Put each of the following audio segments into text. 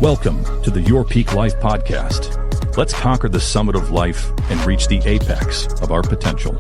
Welcome to the Your Peak Life podcast. Let's conquer the summit of life and reach the apex of our potential.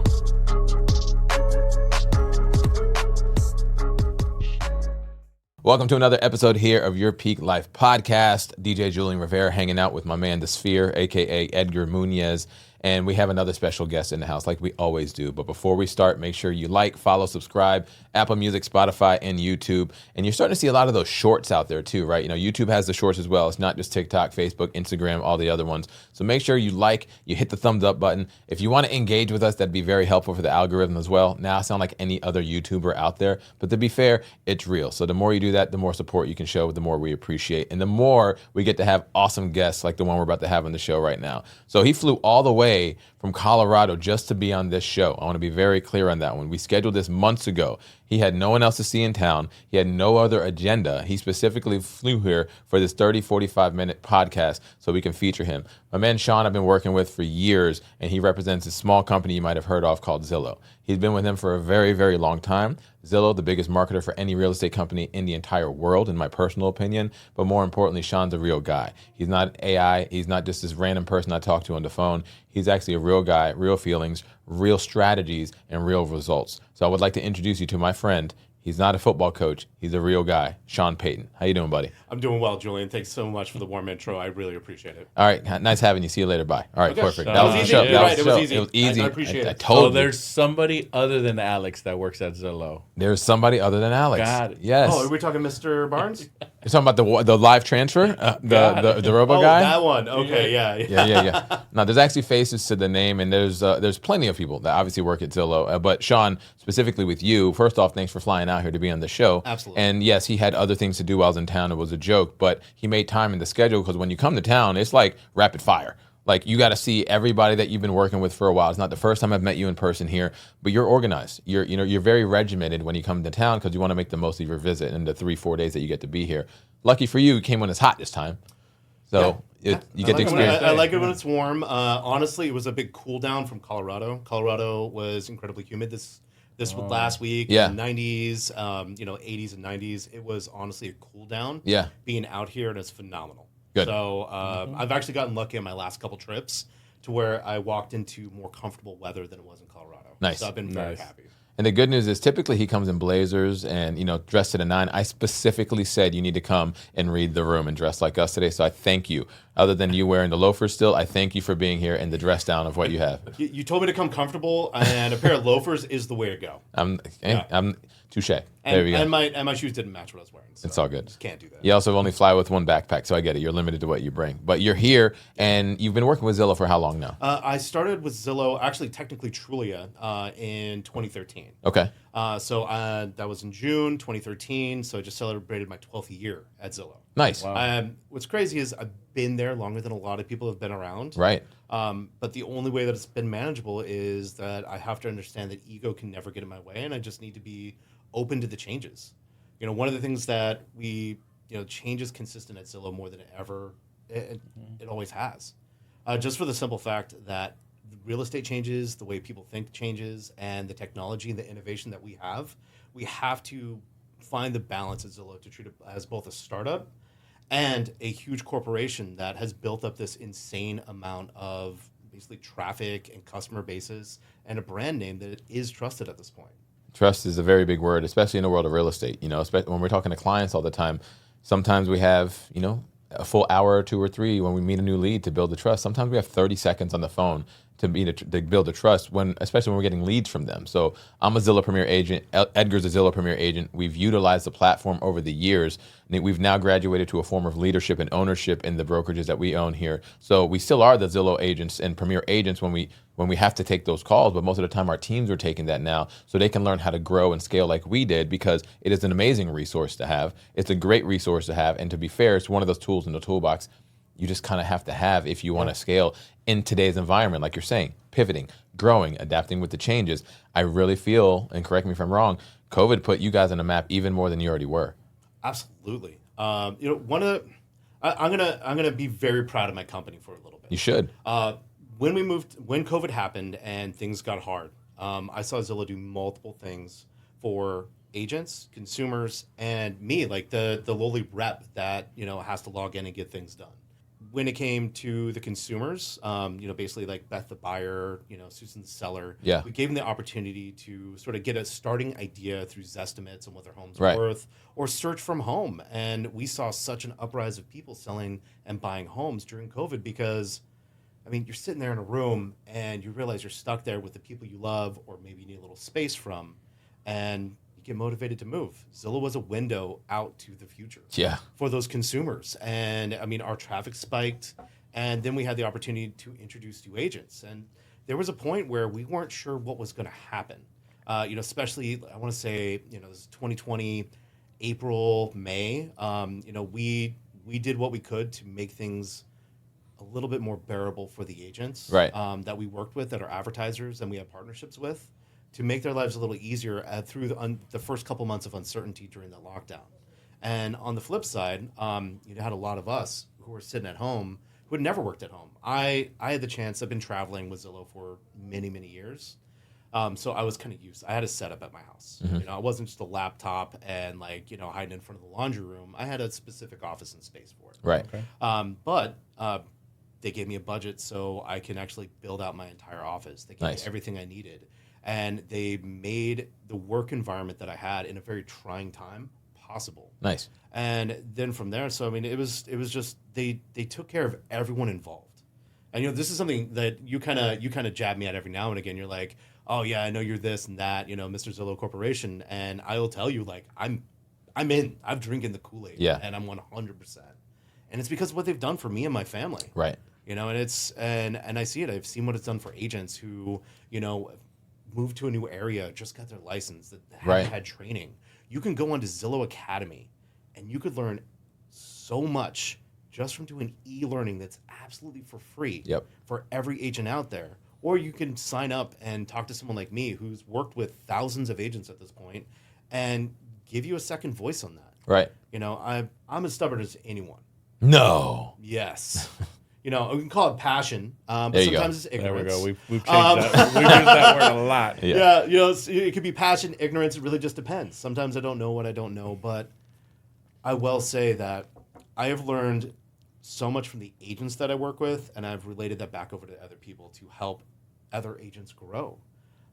Welcome to another episode here of Your Peak Life podcast. DJ Julian Rivera hanging out with my man, The Sphere, aka Edgar Munoz. And we have another special guest in the house like we always do. But before we start, make sure you like, follow, subscribe, Apple Music, Spotify, and YouTube. And you're starting to see a lot of those shorts out there too, right? You know, YouTube has the shorts as well. It's not just TikTok, Facebook, Instagram, all the other ones. So make sure you like, you hit the thumbs up button. If you want to engage with us, that'd be very helpful for the algorithm as well. Now I sound like any other YouTuber out there, but to be fair, it's real. So the more you do that, the more support you can show, the more we appreciate. And the more we get to have awesome guests like the one we're about to have on the show right now. So he flew all the way from Colorado just to be on this show. I want to be very clear on that one. We scheduled this months ago. He had no one else to see in town. He had no other agenda. He specifically flew here for this 30, 45-minute podcast so we can feature him. My man Sean I've been working with for years, and he represents a small company you might have heard of called Zillow. He's been with him for a very, very long time. Zillow, the biggest marketer for any real estate company in the entire world, in my personal opinion. But more importantly, Sean's a real guy. He's not AI. He's not just this random person I talk to on the phone. He's actually a real guy, real feelings, real strategies, and real results. So I would like to introduce you to my friend. He's not a football coach. He's a real guy, Sean Payton. How you doing, buddy? I'm doing well, Julian. Thanks so much for the warm intro. I really appreciate it. All right. Nice having you. See you later. Bye. All right. Okay. Perfect. That was easy. You're right. It was easy. It was easy. I appreciate it. I told you. There's somebody other than Alex that works at Zillow. There's somebody other than Alex. Got it. Yes. Oh, are we talking Mr. Barnes? You're talking about the live transfer? The robo guy? That one. Okay, yeah. Yeah. No, there's actually faces to the name, and there's plenty of people that obviously work at Zillow. But Sean, specifically with you, first off, thanks for flying out here to be on the show. Absolutely. And yes, he had other things to do while I was in town. It was a joke, but he made time in the schedule because when you come to town, it's like rapid fire. Like, you got to see everybody that you've been working with for a while. It's not the first time I've met you in person here, but you're organized. You're very regimented when you come to town because you want to make the most of your visit in the 3-4 days that you get to be here. Lucky for you came when it's hot this time. So you get to experience. I like it when it's warm. Honestly, it was a big cool down from Colorado. Colorado was incredibly humid this last week. Yeah. In the 90s, 80s and 90s. It was honestly a cool down. Yeah. Being out here, and it's phenomenal. Good. So I've actually gotten lucky on my last couple trips to where I walked into more comfortable weather than it was in Colorado. Nice. So I've been very happy. And the good news is typically he comes in blazers and, dressed to the nine. I specifically said you need to come and read the room and dress like us today. So I thank you. Other than you wearing the loafers still, I thank you for being here and the dress down of what you have. You told me to come comfortable, and a pair of loafers is the way to go. I'm touche. There we go. And my shoes didn't match what I was wearing. So it's all good. Just can't do that. You also only fly with one backpack, so I get it. You're limited to what you bring. But you're here, and you've been working with Zillow for how long now? I started with Zillow, actually technically Trulia, in 2013. Okay. So that was in June 2013, so I just celebrated my 12th year at Zillow. Nice. Wow. What's crazy is I've been there longer than a lot of people have been around. Right. But the only way that it's been manageable is that I have to understand that ego can never get in my way, and I just need to be open to the changes. One of the things that change is consistent at Zillow more than ever. It always has. Just for the simple fact that real estate changes, the way people think changes, and the technology and the innovation that we have to find the balance at Zillow to treat it as both a startup and a huge corporation that has built up this insane amount of basically traffic and customer bases and a brand name that is trusted at this point. Trust is a very big word, especially in the world of real estate. Especially when we're talking to clients all the time, sometimes we have, a full hour or 2 or 3 when we meet a new lead to build the trust. Sometimes we have 30 seconds on the phone to build the trust, especially when we're getting leads from them. So I'm a Zillow Premier agent. Edgar's a Zillow Premier agent. We've utilized the platform over the years. And we've now graduated to a form of leadership and ownership in the brokerages that we own here. So we still are the Zillow agents and Premier agents when we have to take those calls, but most of the time our teams are taking that now so they can learn how to grow and scale like we did, because it is an amazing resource to have. It's a great resource to have. And to be fair, it's one of those tools in the toolbox you just kind of have to have if you want to scale in today's environment, like you're saying, pivoting, growing, adapting with the changes. I really feel, and correct me if I'm wrong, COVID put you guys on the map even more than you already were. Absolutely. I'm gonna be very proud of my company for a little bit. You should. When COVID happened and things got hard, I saw Zillow do multiple things for agents, consumers, and me, like the lowly rep that, has to log in and get things done. When it came to the consumers, basically like Beth the buyer, Susan the seller, Yeah. we gave them the opportunity to sort of get a starting idea through Zestimates on what their home's Right. worth, or search from home. And we saw such an uprise of people selling and buying homes during COVID because, you're sitting there in a room and you realize you're stuck there with the people you love, or maybe you need a little space from, and you get motivated to move. Zillow was a window out to the future for those consumers. And our traffic spiked, and then we had the opportunity to introduce new agents. And there was a point where we weren't sure what was going to happen. Especially, I want to say, this is 2020, April, May. We did what we could to make things a little bit more bearable for the agents that we worked with, that are advertisers and we have partnerships with, to make their lives a little easier through the first couple months of uncertainty during the lockdown. And on the flip side, you had a lot of us who were sitting at home who had never worked at home. I had the chance. I've been traveling with Zillow for many, many years. So I was kind of used. I had a setup at my house. Mm-hmm. I wasn't just a laptop and hiding in front of the laundry room. I had a specific office and space for it. Right. Okay. But they gave me a budget so I can actually build out my entire office. They gave me everything I needed. And they made the work environment that I had in a very trying time possible. Nice. And then from there, so it was just they took care of everyone involved. And this is something that you kind of jab me at every now and again. You're like, oh yeah, I know you're this and that, Mr. Zillow Corporation, and I will tell you, like, I'm in. I'm drinking the Kool-Aid. Yeah. And I'm 100%. And it's because of what they've done for me and my family. Right. And it's and I see it. I've seen what it's done for agents who, moved to a new area, just got their license, that haven't had training. You can go onto Zillow Academy and you could learn so much just from doing e-learning that's absolutely for free for every agent out there. Or you can sign up and talk to someone like me who's worked with thousands of agents at this point and give you a second voice on that. Right. I'm as stubborn as anyone. No. Yes. We can call it passion, but There you sometimes it's There we ignorance. go. We've changed that. We've used that word a lot. Yeah, it could be passion, ignorance. It really just depends. Sometimes I don't know what I don't know, but I will say that I have learned so much from the agents that I work with, and I've related that back over to other people to help other agents grow.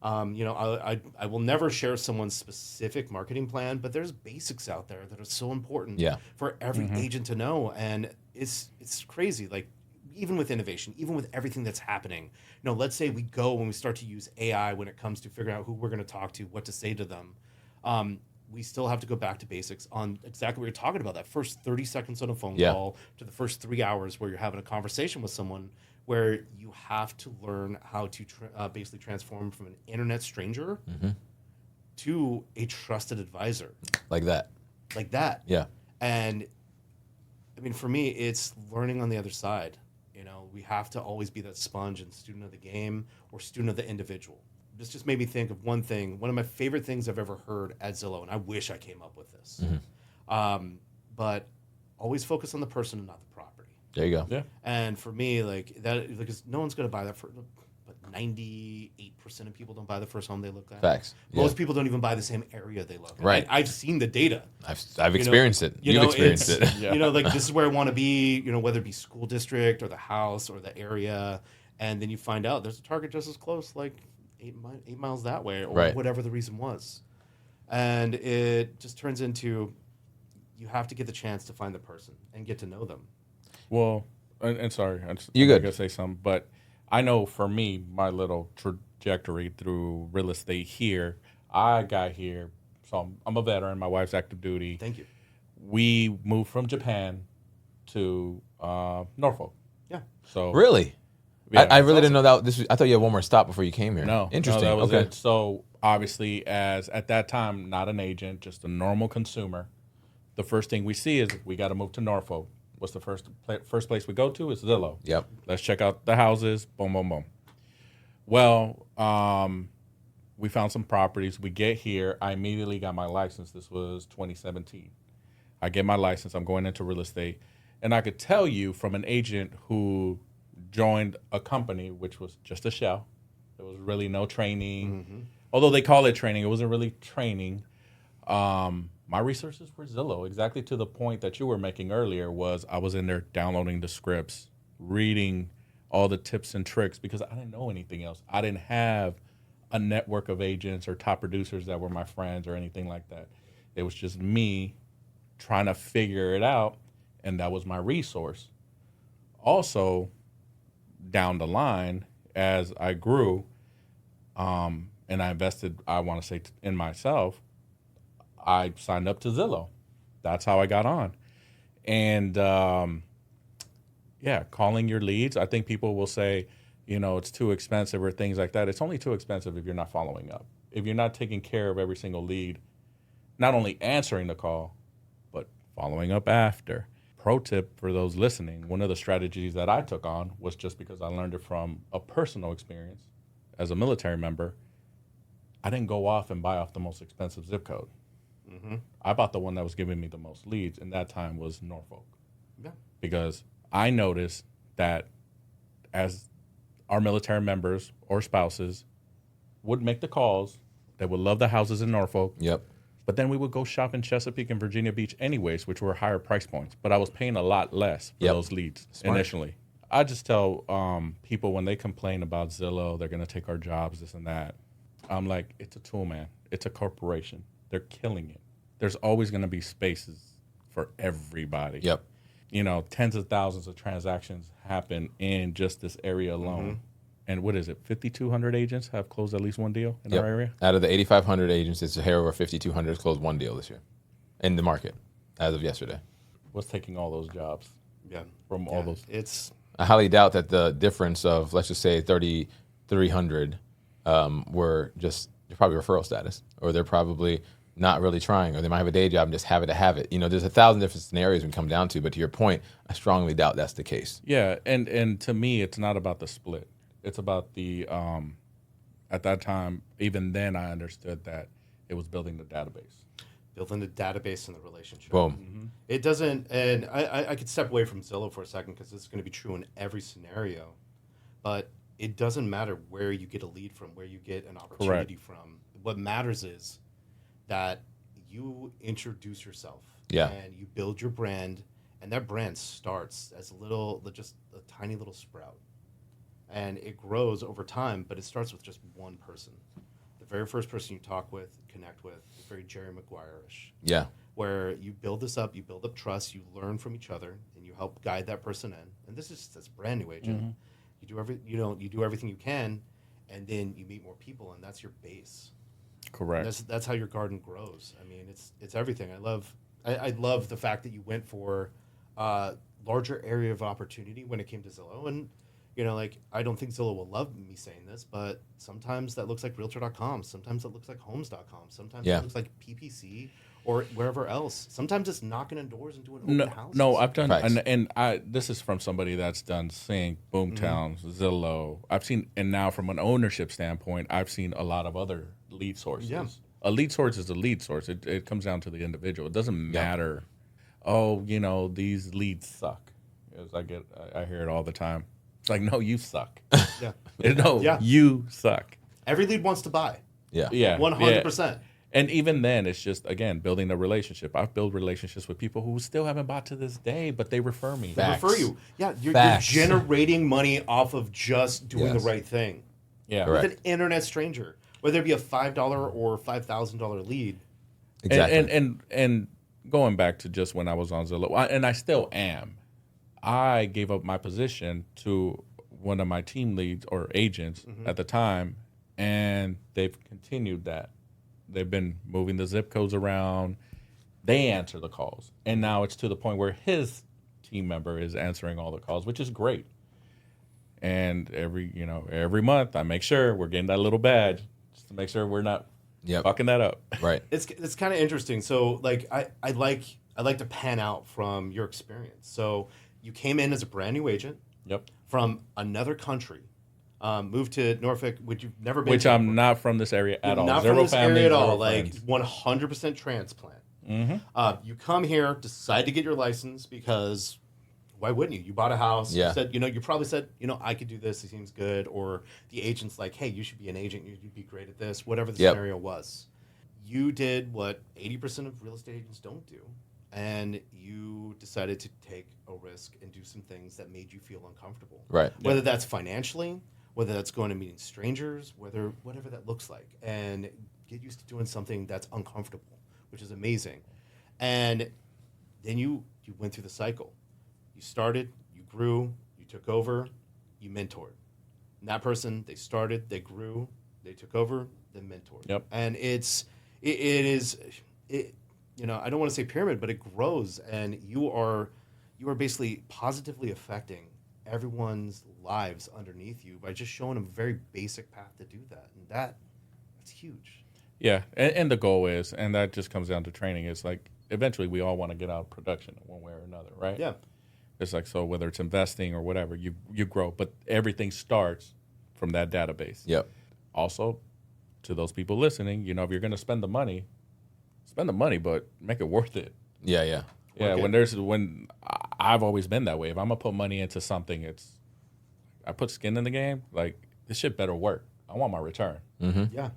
I will never share someone's specific marketing plan, but there's basics out there that are so important for every agent to know, and it's crazy. Like, even with innovation, even with everything that's happening, let's say we go when we start to use AI when it comes to figuring out who we're going to talk to, what to say to them. We still have to go back to basics on exactly what you're talking about, that first 30 seconds on a phone call to the first 3 hours where you're having a conversation with someone, where you have to learn how to basically transform from an internet stranger to a trusted advisor. Like that. Yeah. And for me, it's learning on the other side. We have to always be that sponge and student of the game or student of the individual. This just made me think of one thing. One of my favorite things I've ever heard at Zillow, and I wish I came up with this. But always focus on the person and not the property. There you go. Yeah. And for me, because no one's going to buy that but 98% of people don't buy the first home they look at. Facts. Most people don't even buy the same area they look at. Right. I've seen the data. I've experienced it. You've experienced it. This is where I want to be, whether it be school district or the house or the area. And then you find out there's a Target just as close, like 8 miles that way, or whatever the reason was. And it just turns into, you have to get the chance to find the person and get to know them. Well, and sorry, You're good. I gotta say something, but I know for me, my little trajectory through real estate here, I got here, so I'm a veteran. My wife's active duty. Thank you. We moved from Japan to Norfolk. Yeah. So Really? yeah, I really didn't know that. I thought you had one more stop before you came here. No, Interesting. No, that was okay. it. So obviously, as at that time, not an agent, just a normal consumer, the first thing we see is we got to move to Norfolk. What's the first place we go to? Is Zillow. Yep. Let's check out the houses. Boom, boom, boom. Well, we found some properties. We get here. I immediately got my license. This was 2017. I get my license. I'm going into real estate. And I could tell you from an agent who joined a company, which was just a shell. There was really no training. Although they call it training, it wasn't really training. My resources were Zillow, exactly to the point that you were making earlier. Was I was in there downloading the scripts, reading all the tips and tricks, because I didn't know anything else. I didn't have a network of agents or top producers that were my friends or anything like that. It was just me trying to figure it out, and that was my resource. Also, down the line, as I grew, and I invested, I want to say, in myself, I signed up to Zillow. That's how I got on. And calling your leads. I think people will say, it's too expensive or things like that. It's only too expensive if you're not following up. If you're not taking care of every single lead, not only answering the call, but following up after. Pro tip for those listening, one of the strategies that I took on was, just because I learned it from a personal experience as a military member, I didn't go off and buy off the most expensive zip code. Mm-hmm. I bought the one that was giving me the most leads, and that time was Norfolk. Yeah. Because I noticed that as our military members or spouses would make the calls, they would love the houses in Norfolk. Yep. But then we would go shop in Chesapeake and Virginia Beach anyways, which were higher price points. But I was paying a lot less for those leads initially. I just tell people when they complain about Zillow, they're going to take our jobs, this and that. I'm like, it's a tool, man. It's a corporation. They're killing it. There's always going to be spaces for everybody. Yep. Tens of thousands of transactions happen in just this area alone. Mm-hmm. And what is it? 5,200 agents have closed at least one deal in our area? Out of the 8,500 agents, it's a hair over 5,200 has closed one deal this year in the market as of yesterday. What's taking all those jobs Yeah. from all those? It's I highly doubt that the difference of, let's just say, 3,300 were just, they're probably referral status, or they're probably not really trying, or they might have a day job and just have it to have it. There's 1,000 different scenarios we come down to, but to your point, I strongly doubt that's the case. Yeah, and to me, it's not about the split. It's about the, at that time, even then I understood that it was building the database. building the database and the relationship. Boom. Mm-hmm. It doesn't, and I could step away from Zillow for a second because this is going to be true in every scenario, but it doesn't matter where you get a lead from, where you get an opportunity from. What matters is that you introduce yourself, and you build your brand, and that brand starts as just a tiny little sprout, and it grows over time, but it starts with just one person. The very first person you talk with, connect with, is very Jerry Maguire-ish. Yeah. Where you build this up, you build up trust, you learn from each other, and you help guide that person in. And this is that's brand new agent. Mm-hmm. You do everything you can, and then you meet more people, and that's your base. Correct. That's how your garden grows. I mean, it's everything. I love the fact that you went for larger area of opportunity when it came to Zillow. And I don't think Zillow will love me saying this, but sometimes that looks like Realtor.com. Sometimes it looks like Homes.com. Sometimes it looks like PPC or wherever else. Sometimes it's knocking on doors and doing open houses. No, I've done, Facts. and this is from somebody that's done Sync, Boomtowns, Zillow. I've seen, and now from an ownership standpoint, I've seen a lot of other lead sources. Yeah. A lead source is a lead source. It comes down to the individual. It doesn't matter. Oh, these leads suck. As I hear it all the time. It's like, no, you suck. Yeah. You suck. Every lead wants to buy. Yeah. 100%. And even then, it's just, again, building a relationship. I've built relationships with people who still haven't bought to this day, but they refer me. They refer you. Yeah, you're generating money off of just doing the right thing. Yeah. With an internet stranger, whether it be a $5 or $5,000 lead. Exactly. And going back to just when I was on Zillow, and I still am, I gave up my position to one of my team leads or agents at the time, and they've continued that. They've been moving the zip codes around. They answer the calls. And now it's to the point where his team member is answering all the calls, which is great. And every month I make sure we're getting that little badge just to make sure we're not fucking that up. Right. It's kind of interesting. So I like to pan out from your experience. So you came in as a brand new agent. Yep. From another country. Moved to Norfolk, which you've never been to. Which I'm not from this area at all. Not Zero from this family, area at zero all. friends. Like 100% transplant. Mm-hmm. You come here, decide to get your license because why wouldn't you? You bought a house. Yeah. You said, you probably said, I could do this. It seems good. Or the agent's like, hey, you should be an agent. You'd be great at this. Whatever the scenario was. you did what 80% of real estate agents don't do, and you decided to take a risk and do some things that made you feel uncomfortable. Right. Whether that's financially, whether that's going to meeting strangers, whatever that looks like, and get used to doing something that's uncomfortable, which is amazing. And then you went through the cycle. You started, you grew, you took over, you mentored. And that person, they started, they grew, they took over, they mentored. Yep. And it is, you know, I don't want to say pyramid, but it grows, and you are basically positively affecting everyone's lives underneath you by just showing them a very basic path to do that. And that's huge. Yeah, and the goal is, and that just comes down to training, is like eventually we all want to get out of production in one way or another, right? Yeah. It's like, so whether it's investing or whatever, you grow, but everything starts from that database. Yep. Also, to those people listening, you know, if you're going to spend the money, but make it worth it. Yeah, yeah. Yeah, Okay. when I've always been that way. If I'm gonna put money into something, I put skin in the game. Like, this shit better work. I want my return. Yeah.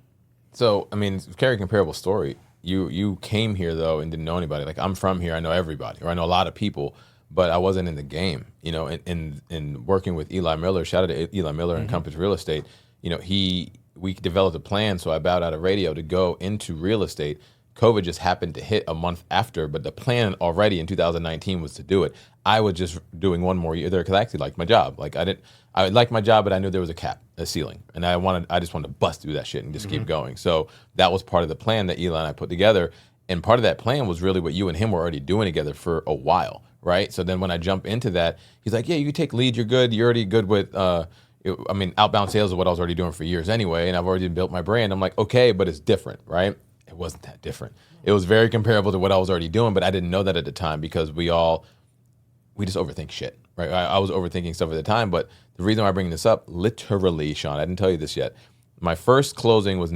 So, I mean, very comparable story. You came here, though, and didn't know anybody. Like, I'm from here. I know everybody, or I know a lot of people, but I wasn't in the game. You know, in working with Eli Miller, shout out to Eli Miller and Compass Real Estate, you know, we developed a plan, so I bowed out of radio to go into real estate. COVID just happened to hit a month after, but the plan already in 2019 was to do it. I was just doing one more year there because I actually liked my job. Like, I liked my job, but I knew there was a cap, a ceiling, and I just wanted to bust through that shit and just keep going. So that was part of the plan that Eli and I put together, and part of that plan was really what you and him were already doing together for a while, right? So then when I jump into that, he's like, "Yeah, you can take leads. You're good. You're already good with." Outbound sales is what I was already doing for years anyway, and I've already built my brand. I'm like, okay, but it's different, right? It wasn't that different. It was very comparable to what I was already doing, but I didn't know that at the time because we just overthink shit, right? I was overthinking stuff at the time, but the reason why I bring this up, literally, Sean, I didn't tell you this yet. My first closing was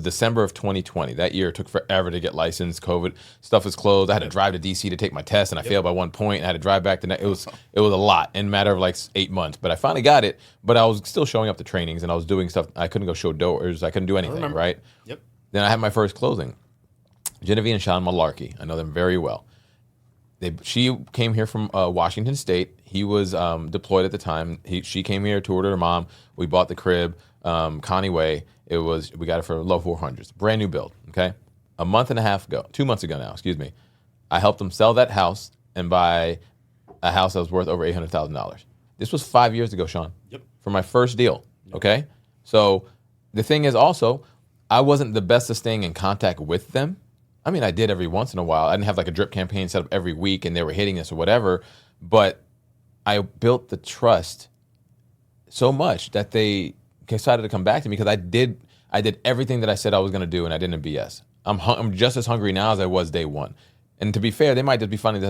December of 2020. That year it took forever to get licensed. COVID stuff was closed. I had to drive to DC to take my test, and I failed by 1 point. And I had to drive back the next. It was a lot in a matter of like 8 months. But I finally got it. But I was still showing up to trainings, and I was doing stuff. I couldn't go show doors. I couldn't do anything, right? Yep. Then I had my first closing. Genevieve and Sean Malarkey. I know them very well. She came here from Washington State. He was deployed at the time. She came here, toured her mom. We bought the crib, Connie Way. We got it for low 400s. Brand new build, okay? 2 months ago now, excuse me. I helped them sell that house and buy a house that was worth over $800,000. This was 5 years ago, Sean. Yep. For my first deal, okay? So the thing is also, I wasn't the best at staying in contact with them. I mean, I did every once in a while. I didn't have like a drip campaign set up every week and they were hitting us or whatever, but I built the trust so much that they decided to come back to me because I did everything that I said I was going to do, and I didn't BS. I'm just as hungry now as I was day one. And to be fair, they might just be finding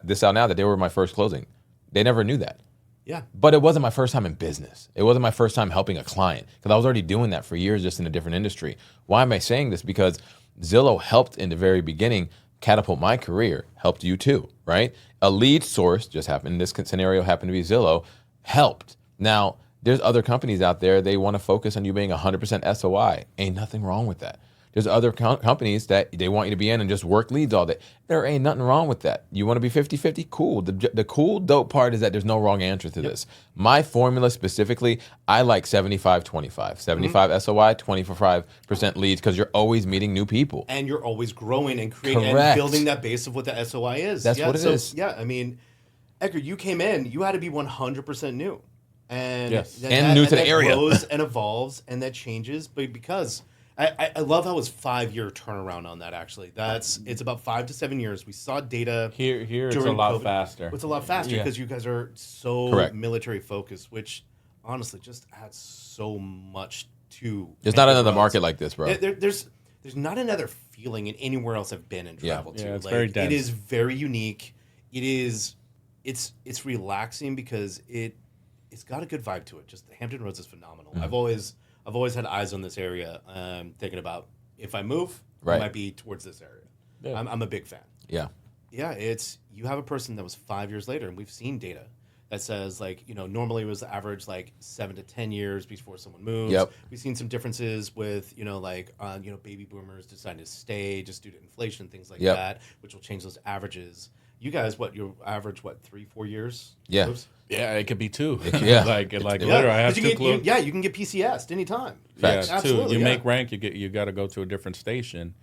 this out now that they were my first closing. They never knew that. Yeah. But it wasn't my first time in business. It wasn't my first time helping a client because I was already doing that for years just in a different industry. Why am I saying this? Because Zillow helped in the very beginning catapult my career, helped you too, right? A lead source just happened. This scenario happened to be Zillow, helped. Now, there's other companies out there, they want to focus on you being 100% SOI. Ain't nothing wrong with that. There's other companies that they want you to be in and just work leads all day. There ain't nothing wrong with that. You want to be 50-50? Cool. The cool, dope part is that there's no wrong answer to this. My formula specifically, I like 75-25. 75 SOI, 25% leads because you're always meeting new people. And you're always growing and creating and Correct. building that base of what the SOI is. That's what it is. Yeah, I mean, Edgar, you came in, you had to be 100% new. And, Yes. And new to the area. That grows and evolves and that changes, but because I love how it was 5-year turnaround on that. Actually, it's about 5 to 7 years. We saw data Here it's a during lot COVID. faster. It's a lot faster Yeah. because you guys are so Correct. military focused, which honestly just adds so much to. There's not another market like this, bro. There's not another feeling in anywhere else I've been and traveled to. Yeah, it's very dense. It is very unique. It's relaxing because it's got a good vibe to it. Just Hampton Roads is phenomenal. Mm-hmm. I've always had eyes on this area. Thinking about if I move, Right. I might be towards this area. Yeah. I'm a big fan. Yeah. Yeah, you have a person that was 5 years later, and we've seen data that says like, normally it was average like 7 to 10 years before someone moves. Yep. We've seen some differences with, baby boomers deciding to stay just due to inflation, things like Yep. that, which will change those averages. You guys, you average 3-4 years? Yeah. Moves? Yeah, it could be 2. Yeah. like literally, I have 'Cause to close. you can get PCS'd anytime. Facts. Yeah, Absolutely, You yeah. make rank, you got to go to a different station.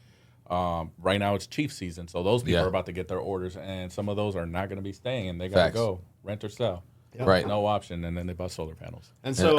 Right now it's Chief season, so those people Yeah. are about to get their orders, and some of those are not going to be staying, and they got to Facts. go rent or sell. Right. No option, and then they bought solar panels. And so,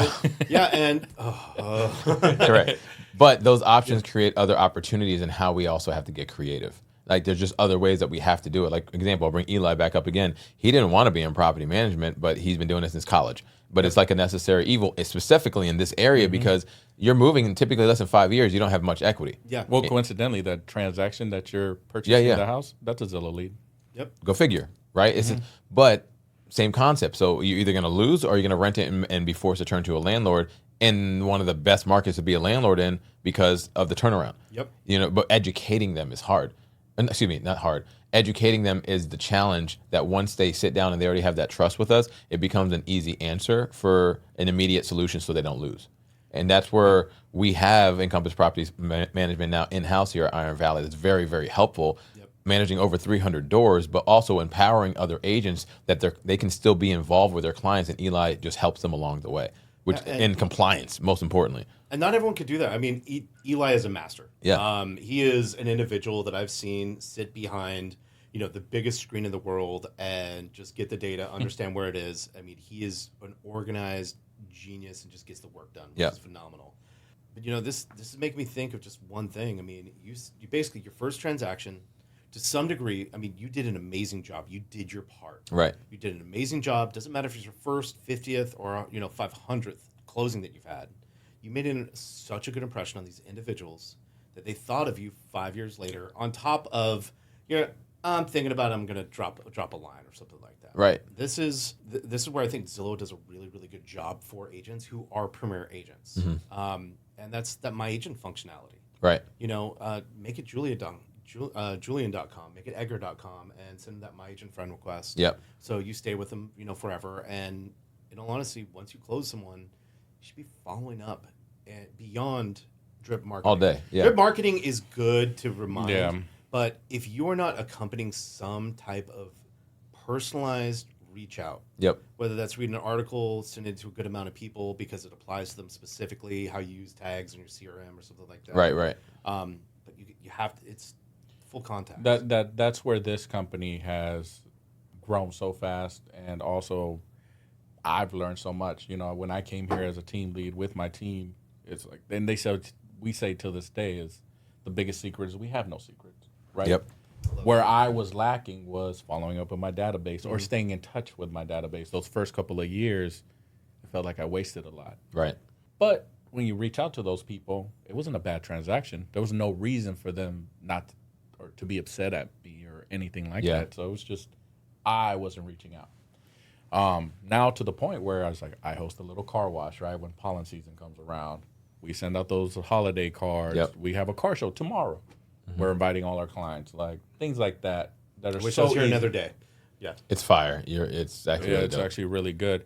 Correct. But those options create other opportunities and how we also have to get creative. Like there's just other ways that we have to do it. Like example, I'll bring Eli back up again. He didn't want to be in property management, but he's been doing it since college. But it's like a necessary evil, specifically in this area because you're moving in typically less than 5 years. You don't have much equity. Yeah. Well, coincidentally, the transaction that you're purchasing Yeah. the house, that's a Zillow lead. Yep. Go figure, right? It's but same concept. So you're either going to lose or you're going to rent it and be forced to turn to a landlord in one of the best markets to be a landlord in because of the turnaround. Yep. But educating them is hard. Excuse me, not hard. Educating them is the challenge that once they sit down and they already have that trust with us, it becomes an easy answer for an immediate solution so they don't lose. And that's where we have Encompass Properties Management now in-house here at Iron Valley. That's very, very helpful. Managing over 300 doors, but also empowering other agents that they can still be involved with their clients, and Eli just helps them along the way, which in compliance, most importantly. And not everyone could do that. I mean, Eli is a master. Yeah. He is an individual that I've seen sit behind, the biggest screen in the world and just get the data, understand where it is. I mean, he is an organized genius and just gets the work done, which is phenomenal. But, this is making me think of just one thing. I mean, you basically, your first transaction, to some degree, I mean, you did an amazing job. You did your part. Right. You did an amazing job. Doesn't matter if it's your first, 50th, or 500th closing that you've had. You made such a good impression on these individuals that they thought of you 5 years later. On top of, I'm thinking about I'm going to drop a line or something like that. Right. This is where I think Zillow does a really, really good job for agents who are premier agents. And that's that My Agent functionality. Right. Make it Julian.com, make it Edgar.com, and send them that My Agent friend request. Yep. So you stay with them, forever. And in all honesty, once you close someone, you should be following up and beyond drip marketing. All day. Yeah. Drip marketing is good to remind. Yeah. But if you're not accompanying some type of personalized reach out, Yep. whether that's reading an article, send it to a good amount of people because it applies to them specifically, how you use tags in your CRM or something like that. Right. But you have to, it's full contact. That's where this company has grown so fast, and also I've learned so much. When I came here as a team lead with my team, it's like, and we say till this day is the biggest secret is we have no secrets, right? Yep. Where I was lacking was following up with my database or staying in touch with my database. Those first couple of years, I felt like I wasted a lot. Right. But when you reach out to those people, it wasn't a bad transaction. There was no reason for them not or to be upset at me or anything like that. So it was just I wasn't reaching out. Now to the point where I was like, I host a little car wash, right? When pollen season comes around, we send out those holiday cards. Yep. We have a car show tomorrow. We're inviting all our clients, like things like that are Wish so I was here easy. another day. Yeah. It's fire. It's actually Yeah, really it's dope. actually really good.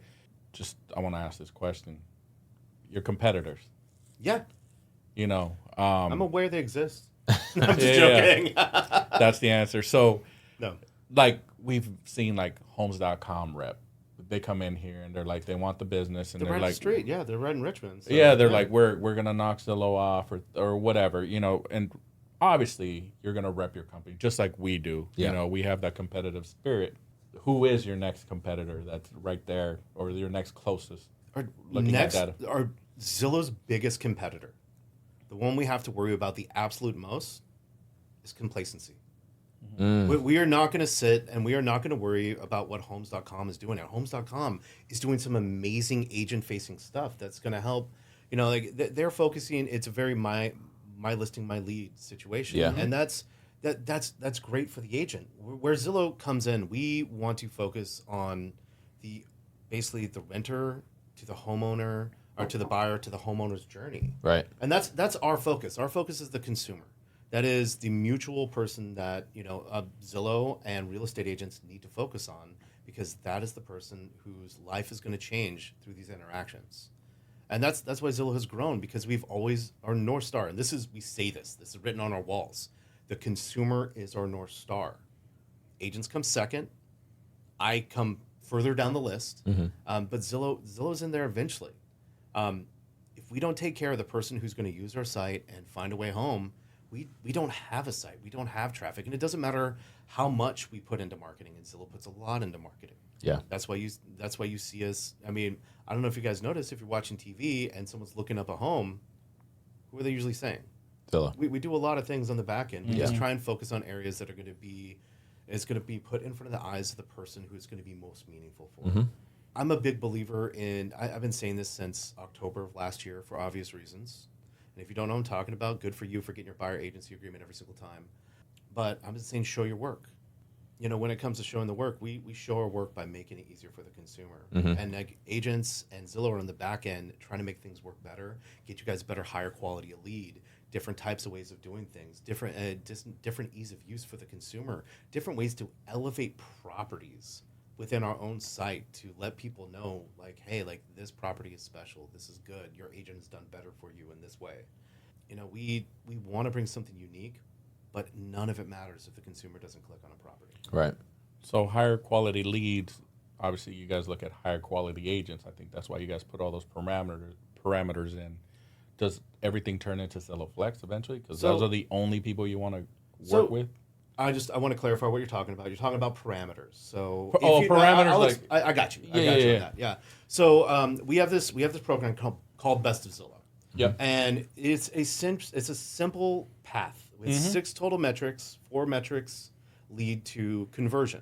Just I want to ask this question: your competitors, Yeah. I'm aware they exist. I'm just Yeah. joking. that's the answer. So, No. like we've seen, like Homes.com rep, they come in here and they're like they want the business, and They're they're right like, up the street. Yeah, they're right in Richmond. So, yeah, they're like we're gonna knock Zillow off or whatever, and obviously you're gonna rep your company just like we do. Yeah. We have that competitive spirit. Who is your next competitor that's right there, or your next closest? Our looking at next, data. our Zillow's biggest competitor, the one we have to worry about the absolute most, is complacency. We are not going to sit and we are not going to worry about what Homes.com is doing. Homes.com is doing some amazing agent-facing stuff that's going to help. They're focusing. It's a very my listing, my lead situation, Yeah. and that's great for the agent. Where Zillow comes in, we want to focus on basically the renter to the homeowner, or to the buyer to the homeowner's journey. Right. And that's our focus. Our focus is the consumer. That is the mutual person that Zillow and real estate agents need to focus on, because that is the person whose life is going to change through these interactions. And that's why Zillow has grown, because we've always, our North Star, and we say this is written on our walls. The consumer is our North Star. Agents come second. I come further down the list. But Zillow's in there eventually. If we don't take care of the person who's going to use our site and find a way home, we don't have a site. We don't have traffic. And it doesn't matter how much we put into marketing, and Zillow puts a lot into marketing. Yeah. That's why you see us. I mean, I don't know if you guys notice, if you're watching TV and someone's looking up a home, who are they usually saying? Zillow. We do a lot of things on the back end. We just try and focus on areas that are going to be put in front of the eyes of the person who is going to be most meaningful for them. I'm a big believer in, I've been saying this since October of last year for obvious reasons. And if you don't know what I'm talking about, good for you for getting your buyer agency agreement every single time. But I'm just saying, show your work. You know, when it comes to showing the work, we show our work by making it easier for the consumer. And like, agents and Zillow are on the back end trying to make things work better, get you guys better, higher quality lead, different types of ways of doing things, different ease of use for the consumer, different ways to elevate properties within our own site to let people know, like, hey, like, this property is special, this is good, your agent has done better for you in this way. You know, we want to bring something unique, but none of it matters if the consumer doesn't click on a property. Right. So higher quality obviously you guys look at higher quality agents. I think that's why you guys put all those parameters in. Does everything turn into Zillow Flex eventually? Because those are the only people you want to work with? I want to clarify what you're talking about. You're talking about parameters. So parameters. I got you. I got you on that. Yeah. So we have this program called Best of Zillow. Yep. And it's a simple path with 6 total metrics. 4 metrics lead to conversion.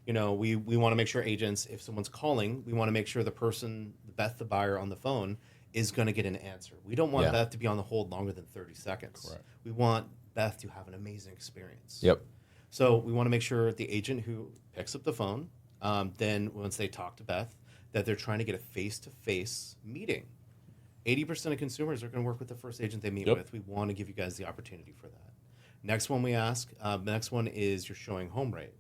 You know, we want to make sure agents, if someone's calling, we want to make sure the person, Beth, the buyer on the phone, is going to get an answer. We don't want Beth to be on the hold longer than 30 seconds. Correct. We want Beth to have an amazing experience. Yep. So we want to make sure the agent who picks up the phone, then once they talk to Beth, that they're trying to get a face-to-face meeting. 80% of consumers are going to work with the first agent they meet with. We want to give you guys the opportunity for that. Next one we ask, the next one is your showing home rate.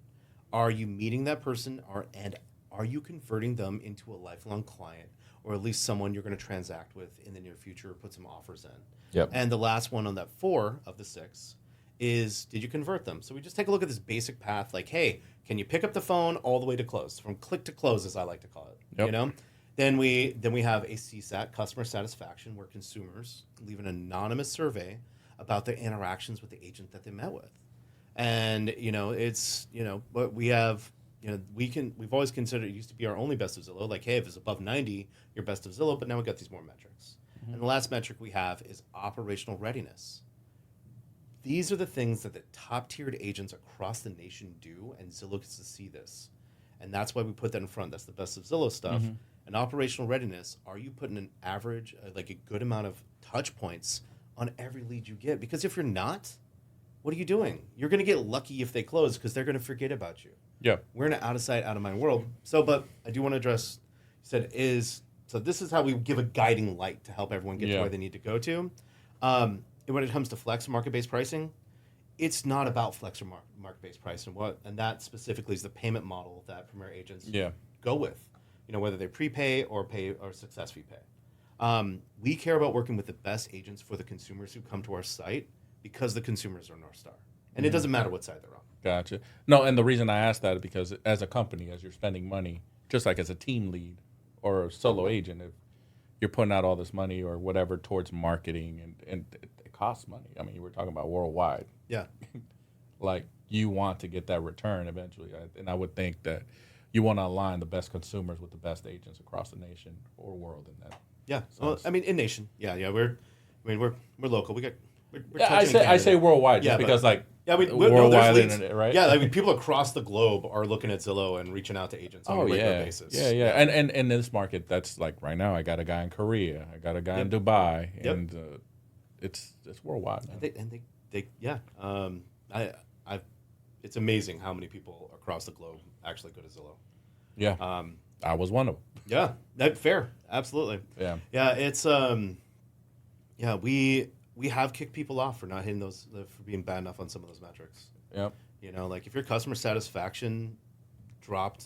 Are you meeting that person, and are you converting them into a lifelong client, or at least someone you're going to transact with in the near future or put some offers in? Yep. And the last one on that 4 of the 6 is, did you convert them? So we just take a look at this basic path, like, hey, can you pick up the phone all the way to close, from click to close, as I like to call it? Yep. You know. Then we have a CSAT, customer satisfaction, where consumers leave an anonymous survey about their interactions with the agent that they met with. And, you know, it's, you know, what we have, you know, we've always considered, it used to be our only Best of Zillow, like, hey, if it's above 90, you're Best of Zillow, but now we've got these more metrics. And the last metric we have is operational readiness. These are the things that the top-tiered agents across the nation do, and Zillow gets to see this. And that's why we put that in front. That's the Best of Zillow stuff. And operational readiness, are you putting an average, like a good amount of touch points on every lead you get? Because if you're not, what are you doing? You're going to get lucky if they close, because they're going to forget about you. Yeah. We're in an out-of-sight, out-of-mind world. So, but I do want to address, so this is how we give a guiding light to help everyone get to where they need to go to. And when it comes to flex market-based pricing, it's not about flex or market-based pricing. And that specifically is the payment model that Premier agents go with. You know, whether they prepay or pay or success fee pay. We care about working with the best agents for the consumers who come to our site, because the consumers are North Star. And it doesn't matter what side they're on. Gotcha. No, and the reason I asked that is because as a company, as you're spending money, just like as a team lead or a solo agent, if you're putting out all this money or whatever towards marketing, and it costs money. I mean, we're talking about worldwide. Yeah. Like, you want to get that return eventually. And I would think that you want to align the best consumers with the best agents across the nation or world in that. Yeah. Well, I mean, in nation. Yeah. We're local. We're I say worldwide just because, like, worldwide internet, right? Yeah, I mean, people across the globe are looking at Zillow and reaching out to agents on a regular basis. Yeah. And in this market, that's like right now, I got a guy in Korea, I got a guy in Dubai, and it's worldwide. It's amazing how many people across the globe actually go to Zillow. Yeah. I was one of them. Yeah, fair, absolutely. Yeah. Yeah, it's we have kicked people off for not hitting those, for being bad enough on some of those metrics. Yep. You know, like if your customer satisfaction dropped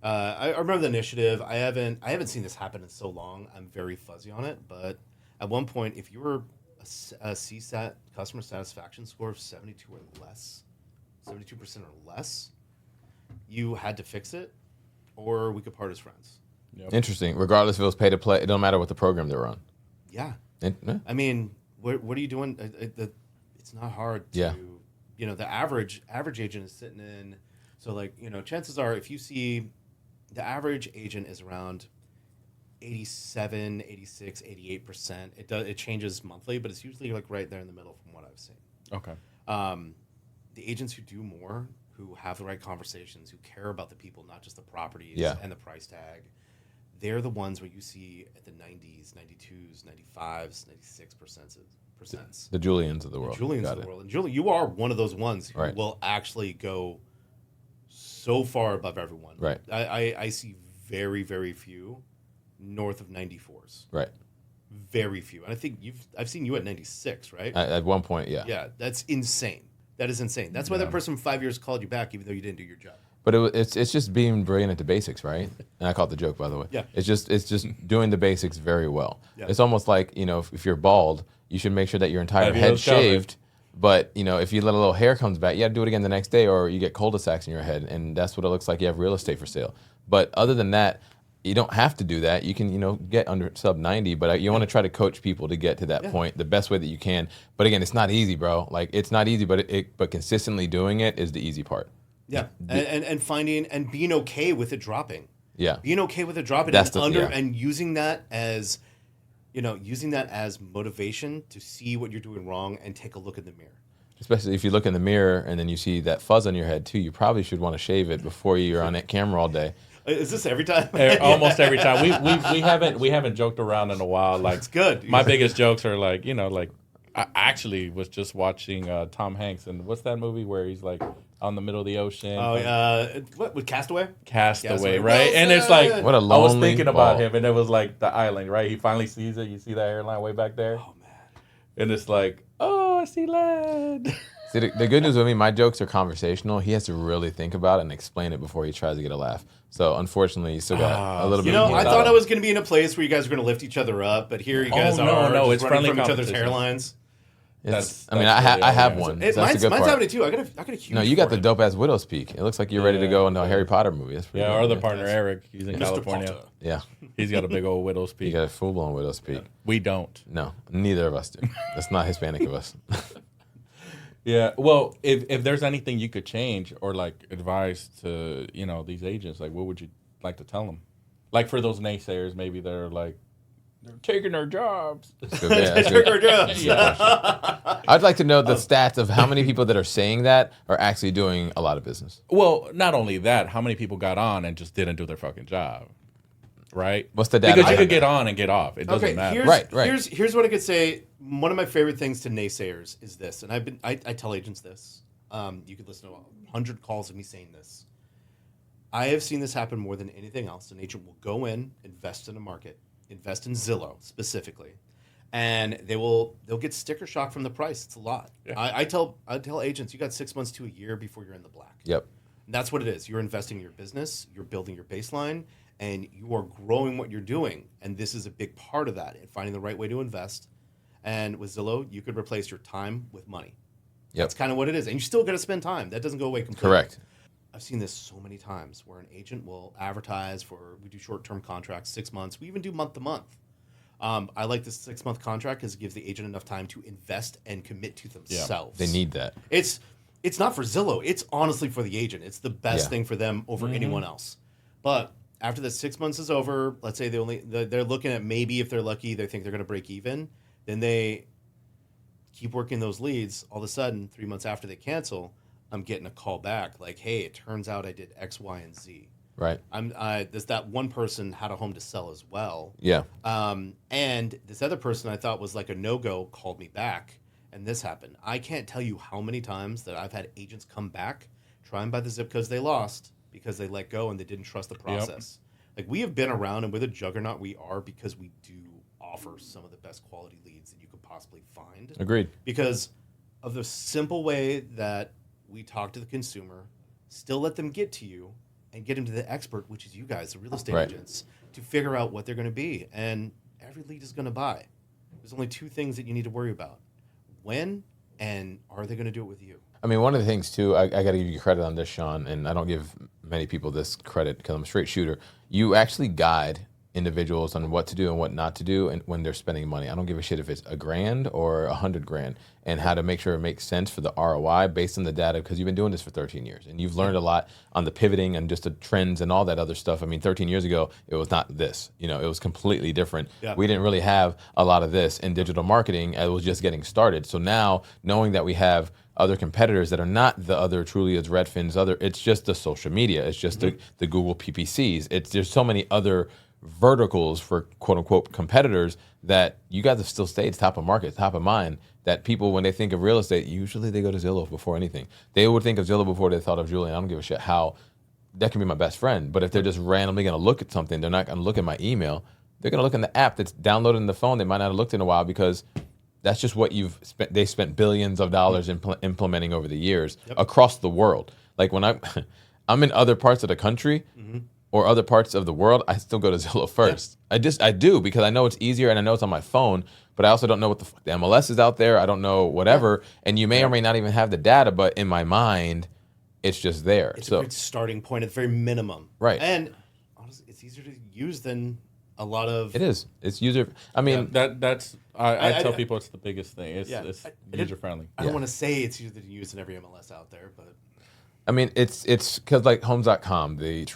I remember the initiative. I haven't seen this happen in so long. I'm very fuzzy on it. But at one point, if you were a CSAT customer satisfaction score of 72 or less, 72% or less, you had to fix it, or we could part as friends. Yep. Interesting. Regardless if it was pay to play, it don't matter what the program they're on. Yeah. Yeah. I mean, what are you doing? It's not hard to, Yeah. The average agent is sitting in. So like, chances are if you see the average agent is around 87, 86, 88%. It changes monthly, but it's usually like right there in the middle from what I've seen. Okay. The agents who do more, who have the right conversations, who care about the people, not just the properties Yeah. and the price tag, they're the ones where you see at the 90s, 92s, 95s, 96%. The Julians of the world. Julians Got of the it. world. And Julian, you are one of those ones who Right. will actually go so far above everyone. Right. I see very, very few north of 94s. Right. Very few. And I think I've seen you at 96, right? At one point, yeah. Yeah, that's insane. That is insane. That's why that person 5 years called you back, even though you didn't do your job. But it's just being brilliant at the basics, right? And I caught the joke, by the way. Yeah. It's just doing the basics very well. Yeah. It's almost like, if you're bald, you should make sure that your entire Have your head nose covered. shaved. But, if you let a little hair comes back, you got to do it again the next day, or you get cul-de-sacs in your head, and that's what it looks like. You have real estate for sale. But other than that, you don't have to do that. You can, get under sub 90, but you want to try to coach people to get to that point the best way that you can. But again, it's not easy, bro. Like, it's not easy, but consistently doing it is the easy part. Yeah, and finding and being okay with it dropping. Yeah. Being okay with it dropping That's and using that as, motivation to see what you're doing wrong and take a look in the mirror. Especially if you look in the mirror and then you see that fuzz on your head too, you probably should want to shave it before you're on that camera all day. Is this every time? Almost every time. We haven't joked around in a while. Like, It's good. My biggest jokes are like, I actually was just watching Tom Hanks, and what's that movie where he's like on the middle of the ocean? What with Castaway? Castaway, Well right? And it's said. like, What a I was lonely thinking about ball. him, and it was like the island, right? He finally sees it. You see that airline way back there? Oh man. And it's like, oh, I see land. See, the good news with me, my jokes are conversational. He has to really think about it and explain it before he tries to get a laugh. So unfortunately, you still got a little bit. I of thought I was going to be in a place where you guys were going to lift each other up, but here you guys no, are no, just it's running friendly from each other's competition. hairlines. It's, That's I really have all one. it is. So that's the good Mine's part. happening too. I got a huge. No, you got the forehead. dope ass widow's peak. It looks like you're ready to go into a Harry Potter movie. That's pretty Yeah, good. our other partner, Eric, he's in Mr. California. Potter. Yeah, He's got a big old widow's you peak. got a full blown widow's peak. We don't. No, neither of us do. That's not Hispanic of us. Yeah. Well, if there's anything you could change or like advise to, these agents, like what would you like to tell them? Like for those naysayers, maybe they're like, they're taking our jobs. So, yeah, that's good. I'd like to know the stats of how many people that are saying that are actually doing a lot of business. Well, not only that, how many people got on and just didn't do their fucking job? Right? What's the data Because you behind could that? get on and get off. It doesn't matter. Right. Here's what I could say. One of my favorite things to naysayers is this, and I tell agents this. You could listen to 100 calls of me saying this. I have seen this happen more than anything else. An agent will go in, invest in a market, invest in Zillow specifically, and they'll get sticker shock from the price. It's a lot. Yeah. I tell agents, you got 6 months to a year before you're in the black. Yep. And that's what it is. You're investing in your business, you're building your baseline, and you are growing what you're doing. And this is a big part of that, and finding the right way to invest. And with Zillow, you could replace your time with money. Yep. That's kind of what it is. And you still got to spend time. That doesn't go away completely. Correct. I've seen this so many times where an agent will advertise we do short-term contracts, 6 months. We even do month-to-month. I like this 6-month contract because it gives the agent enough time to invest and commit to themselves. They need that. It's not for Zillow. It's honestly for the agent. It's the best Yeah. thing for them over anyone else. But after the 6 months is over, let's say they're looking at maybe if they're lucky, they think they're going to break even. Then they keep working those leads. All of a sudden, 3 months after they cancel, I'm getting a call back like, "Hey, it turns out I did X, Y, and Z." Right. That one person had a home to sell as well. Yeah. And this other person I thought was like a no-go called me back, and this happened. I can't tell you how many times that I've had agents come back, try and buy the zip codes they lost because they let go and they didn't trust the process. Like, we have been around, and we're the juggernaut we are because we do offer some of the best quality leads that you could possibly find. Agreed. Because of the simple way that we talk to the consumer, still let them get to you, and get them to the expert, which is you guys, the real estate Right. agents, to figure out what they're going to be. And every lead is going to buy. There's only two things that you need to worry about: when, and are they going to do it with you? I mean, one of the things too, I got to give you credit on this, Sean, and I don't give many people this credit because I'm a straight shooter. You actually guide individuals on what to do and what not to do, and when they're spending money. I don't give a shit if it's $1,000 or $100,000, and how to make sure it makes sense for the ROI based on the data, because you've been doing this for 13 years and you've learned a lot on the pivoting and just the trends and all that other stuff. I mean, 13 years ago, it was not this. You know, it was completely different. Yeah. We didn't really have a lot of this in digital marketing. It was just getting started. So now, knowing that we have other competitors that are not the other Trulia's, Redfin's, it's just the social media. It's just the Google PPCs. There's so many other verticals for quote unquote competitors that you guys have still stayed top of market, top of mind, that people, when they think of real estate, usually they go to Zillow before anything. They would think of Zillow before they thought of Julian. I don't give a shit how that can be my best friend. But if they're just randomly going to look at something, they're not going to look at my email. They're going to look in the app that's downloaded in the phone. They might not have looked in a while because that's just what you've spent. They spent billions of dollars implementing over the years across the world. Like when I'm in other parts of the country or other parts of the world, I still go to Zillow first. I do because I know it's easier and I know it's on my phone, but I also don't know what the fuck the MLS is out there. I don't know whatever. And you may or may not even have the data, but in my mind, it's just there. It's a great starting point at the very minimum. Right. And honestly, it's easier to use than a lot of... It is. It's user. I mean, That's I tell people it's the biggest thing. It's user friendly. I don't want to say it's easier to use than every MLS out there, but... I mean, it's because like Homes.com, the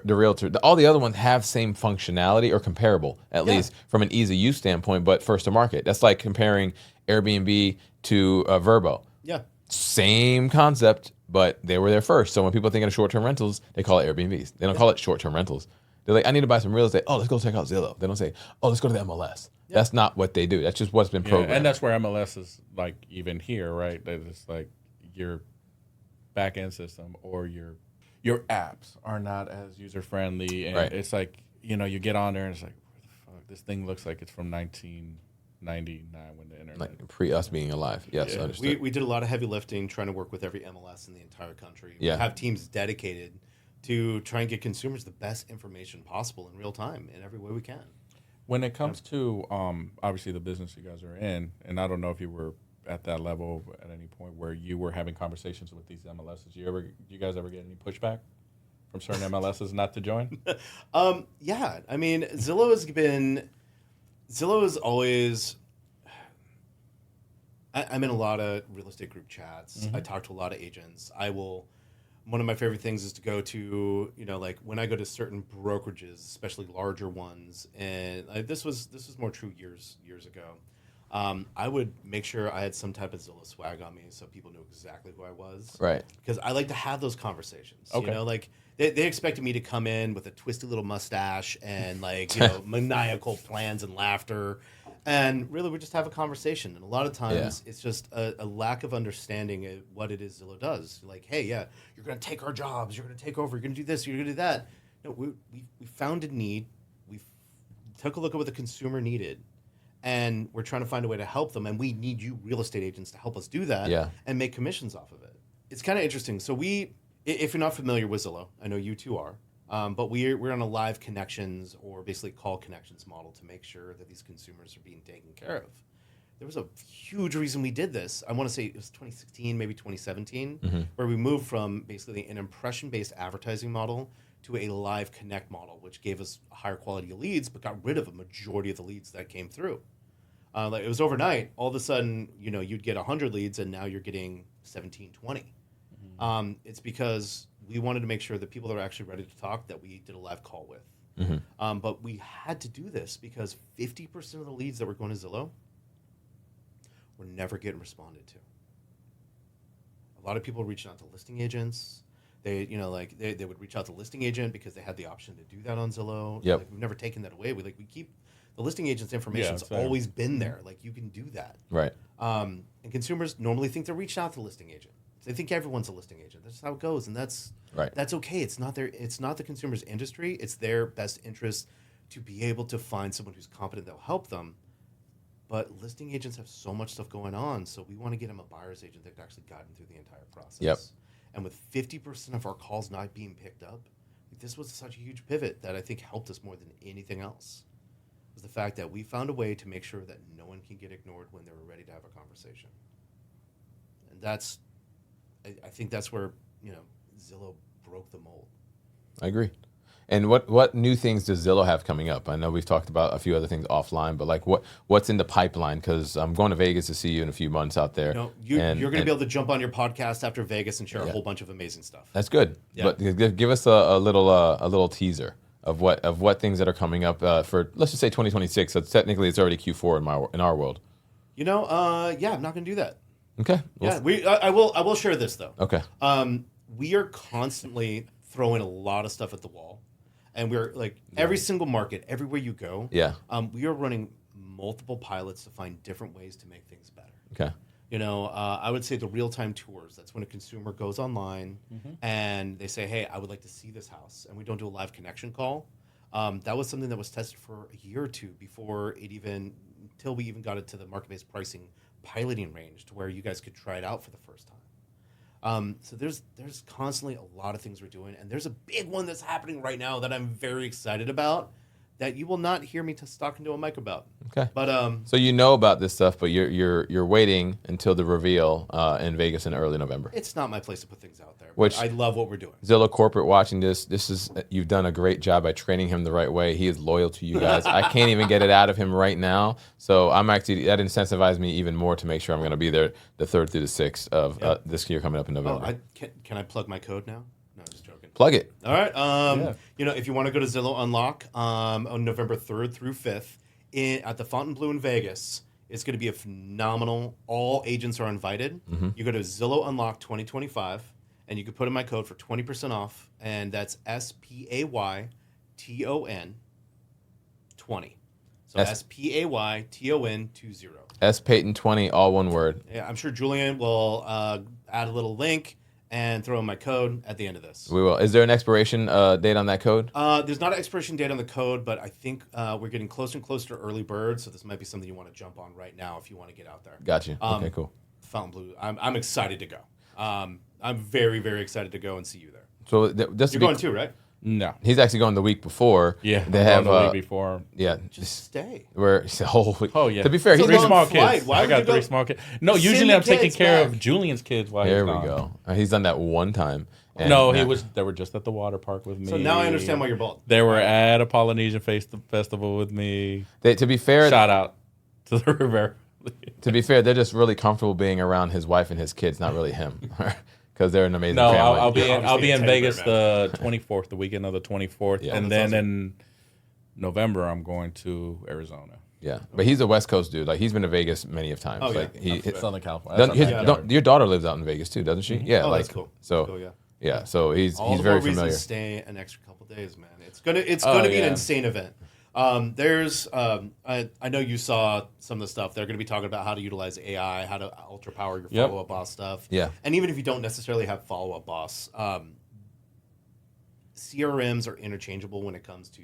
Realtor, all the other ones have same functionality or comparable, at least from an ease of use standpoint, but first to market. That's like comparing Airbnb to Vrbo. Yeah. Same concept, but they were there first. So when people think of short-term rentals, they call it Airbnbs. They don't call it short-term rentals. They're like, I need to buy some real estate. Oh, let's go check out Zillow. They don't say, oh, let's go to the MLS. Yeah. That's not what they do. That's just what's been programmed. And that's where MLS is like even here, right? That it's like your back end system or your apps are not as user friendly, and it's like, you know, you get on there and it's like, what the fuck? This thing looks like it's from 1999 when the internet, like pre us being alive. Yes, Yeah. understood. We did a lot of heavy lifting trying to work with every MLS in the entire country. Yeah. We have teams dedicated to try and get consumers the best information possible in real time in every way we can. When it comes to obviously the business you guys are in, and I don't know if you were at that level at any point where you were having conversations with these MLSs, you guys ever get any pushback from certain MLSs not to join? Yeah, I mean, Zillow is always. I'm in a lot of real estate group chats. I talk to a lot of agents. One of my favorite things is to go to, you know, like when I go to certain brokerages, especially larger ones, and this was more true years ago. I would make sure I had some type of Zillow swag on me so people knew exactly who I was. Right. Because I like to have those conversations. Okay. You know, like they expected me to come in with a twisty little mustache and like, you know, maniacal plans and laughter. And really, we just have a conversation. And a lot of times, it's just a lack of understanding of what it is Zillow does. Like, hey, yeah, you're going to take our jobs. You're going to take over. You're going to do this. You're going to do that. No, we found a need. We took a look at what the consumer needed. And we're trying to find a way to help them. And we need you real estate agents to help us do that and make commissions off of it. It's kind of interesting. So if you're not familiar with Zillow, I know you two are. But we're on a live connections or basically call connections model to make sure that these consumers are being taken care of. There was a huge reason we did this. I want to say it was 2016, maybe 2017, where we moved from basically an impression-based advertising model to a live connect model, which gave us a higher quality of leads, but got rid of a majority of the leads that came through. Like it was overnight. All of a sudden, you know, you'd get 100 leads, and now you're getting 17, 20. It's because we wanted to make sure that people that are actually ready to talk, that we did a live call with. But we had to do this because 50% of the leads that were going to Zillow were never getting responded to. A lot of people reaching out to listing agents. They would reach out to the listing agent because they had the option to do that on Zillow. Yep. Like, we've never taken that away. We keep the listing agent's information's always been there. Like, you can do that. Right. And consumers normally think they're reaching out to the listing agent. They think everyone's a listing agent. That's how it goes, and that's okay. It's not the consumer's industry. It's their best interest to be able to find someone who's competent that'll help them. But listing agents have so much stuff going on, so we want to get them a buyer's agent that can actually guide them through the entire process. Yep. And with 50% of our calls not being picked up, this was such a huge pivot that I think helped us more than anything else. Was the fact that we found a way to make sure that no one can get ignored when they were ready to have a conversation. And I think that's where, Zillow broke the mold. I agree. And what new things does Zillow have coming up? I know we've talked about a few other things offline, but like what's in the pipeline? Because I'm going to Vegas to see you in a few months out there. You're going to be able to jump on your podcast after Vegas and share a whole bunch of amazing stuff. That's good. Yeah. But give us a little teaser of what things that are coming up for, let's just say 2026. So technically it's already Q4 in our world. I'm not going to do that. Okay. I will share this though. Okay. We are constantly throwing a lot of stuff at the wall, and we're like every single market, everywhere you go. Yeah. We are running multiple pilots to find different ways to make things better. Okay. I would say the real-time tours. That's when a consumer goes online and they say, "Hey, I would like to see this house," and we don't do a live connection call. That was something that was tested for a year or two until we even got it to the market-based pricing piloting range to where you guys could try it out for the first time. So there's constantly a lot of things we're doing, and there's a big one that's happening right now that I'm very excited about that you will not hear me talk into a mic about. Okay. But So you know about this stuff, but you're waiting until the reveal in Vegas in early November. it's not my place to put things out there. Which- I love what we're doing. Zillow corporate watching this is you've done a great job by training him the right way. He is loyal to you guys. I can't even get it out of him right now. So I'm actually that incentivizes me even more to make sure I'm going to be there the 3rd through the 6th of this year coming up in November. Can I plug my code now? No, I'm just joking. Plug it. All right. If you want to go to Zillow Unlock on November 3rd through 5th at the Fontainebleau in Vegas, it's going to be a phenomenal. All agents are invited. You go to Zillow Unlock 2025, and you can put in my code for 20% off, and that's SPAYTON 20. So SPAYTON 20. S Payton 20, all one word. Yeah, I'm sure Julian will add a little link and throw in my code at the end of this. We will. Is there an expiration date on that code? There's not an expiration date on the code, but I think we're getting closer and closer to early bird, so this might be something you want to jump on right now if you want to get out there. Gotcha. Okay, cool. Fontainebleau, I'm excited to go. I'm very, very excited to go and see you there. So just You're going too, right? No. He's actually going the week before. Yeah. They have the week before. Yeah. Just stay. Where it's a whole week. Oh yeah. To be fair, So he's three long small flight. kids. Why I would got you go- 3 small kids. No, Send usually the I'm taking kids care back. of Julian's kids while There he's we gone. go. He's done that one time. And No, now- they were just at the water park with me. So now I understand why you're bald. They were at a Polynesian festival with me. To be fair, Shout out to the Rivera. they're just really comfortable being around his wife and his kids, not really him, because they're an amazing No, family. I'll be You're in, I'll be in obviously a Vegas teddy the 24th, the weekend of the 24th, Yeah, and that's then awesome. in November I'm going to Arizona. Yeah, but he's a West Coast dude. Like he's been to Vegas many of times. Oh, yeah. like he, Southern California. doesn't- his- Yeah. don't- your daughter lives out in Vegas too, doesn't she? Yeah, Oh, like that's cool. so. Cool, yeah. Yeah, so he's All the very more familiar. reasons to stay an extra couple days, man. It's gonna be yeah. an insane event. I know you saw some of the stuff. They're gonna be talking about how to utilize AI, how to ultra power your Yep. follow up boss stuff. Yeah. And even if you don't necessarily have follow up boss, CRMs are interchangeable when it comes to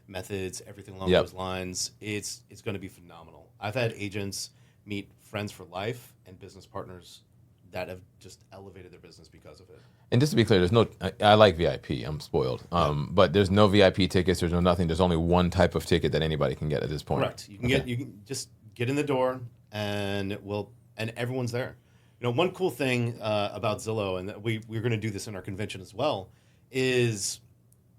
methods, everything along Yep. those lines. It's going to be phenomenal. I've had agents meet friends for life and business partners that have just elevated their business because of it. And just to be clear, there's no. I like VIP. I'm spoiled. But there's no VIP tickets. There's no nothing. There's only one type of ticket that anybody can get at this point. Correct. You can just get in the door, and everyone's there. One cool thing about Zillow, and that we're going to do this in our convention as well, is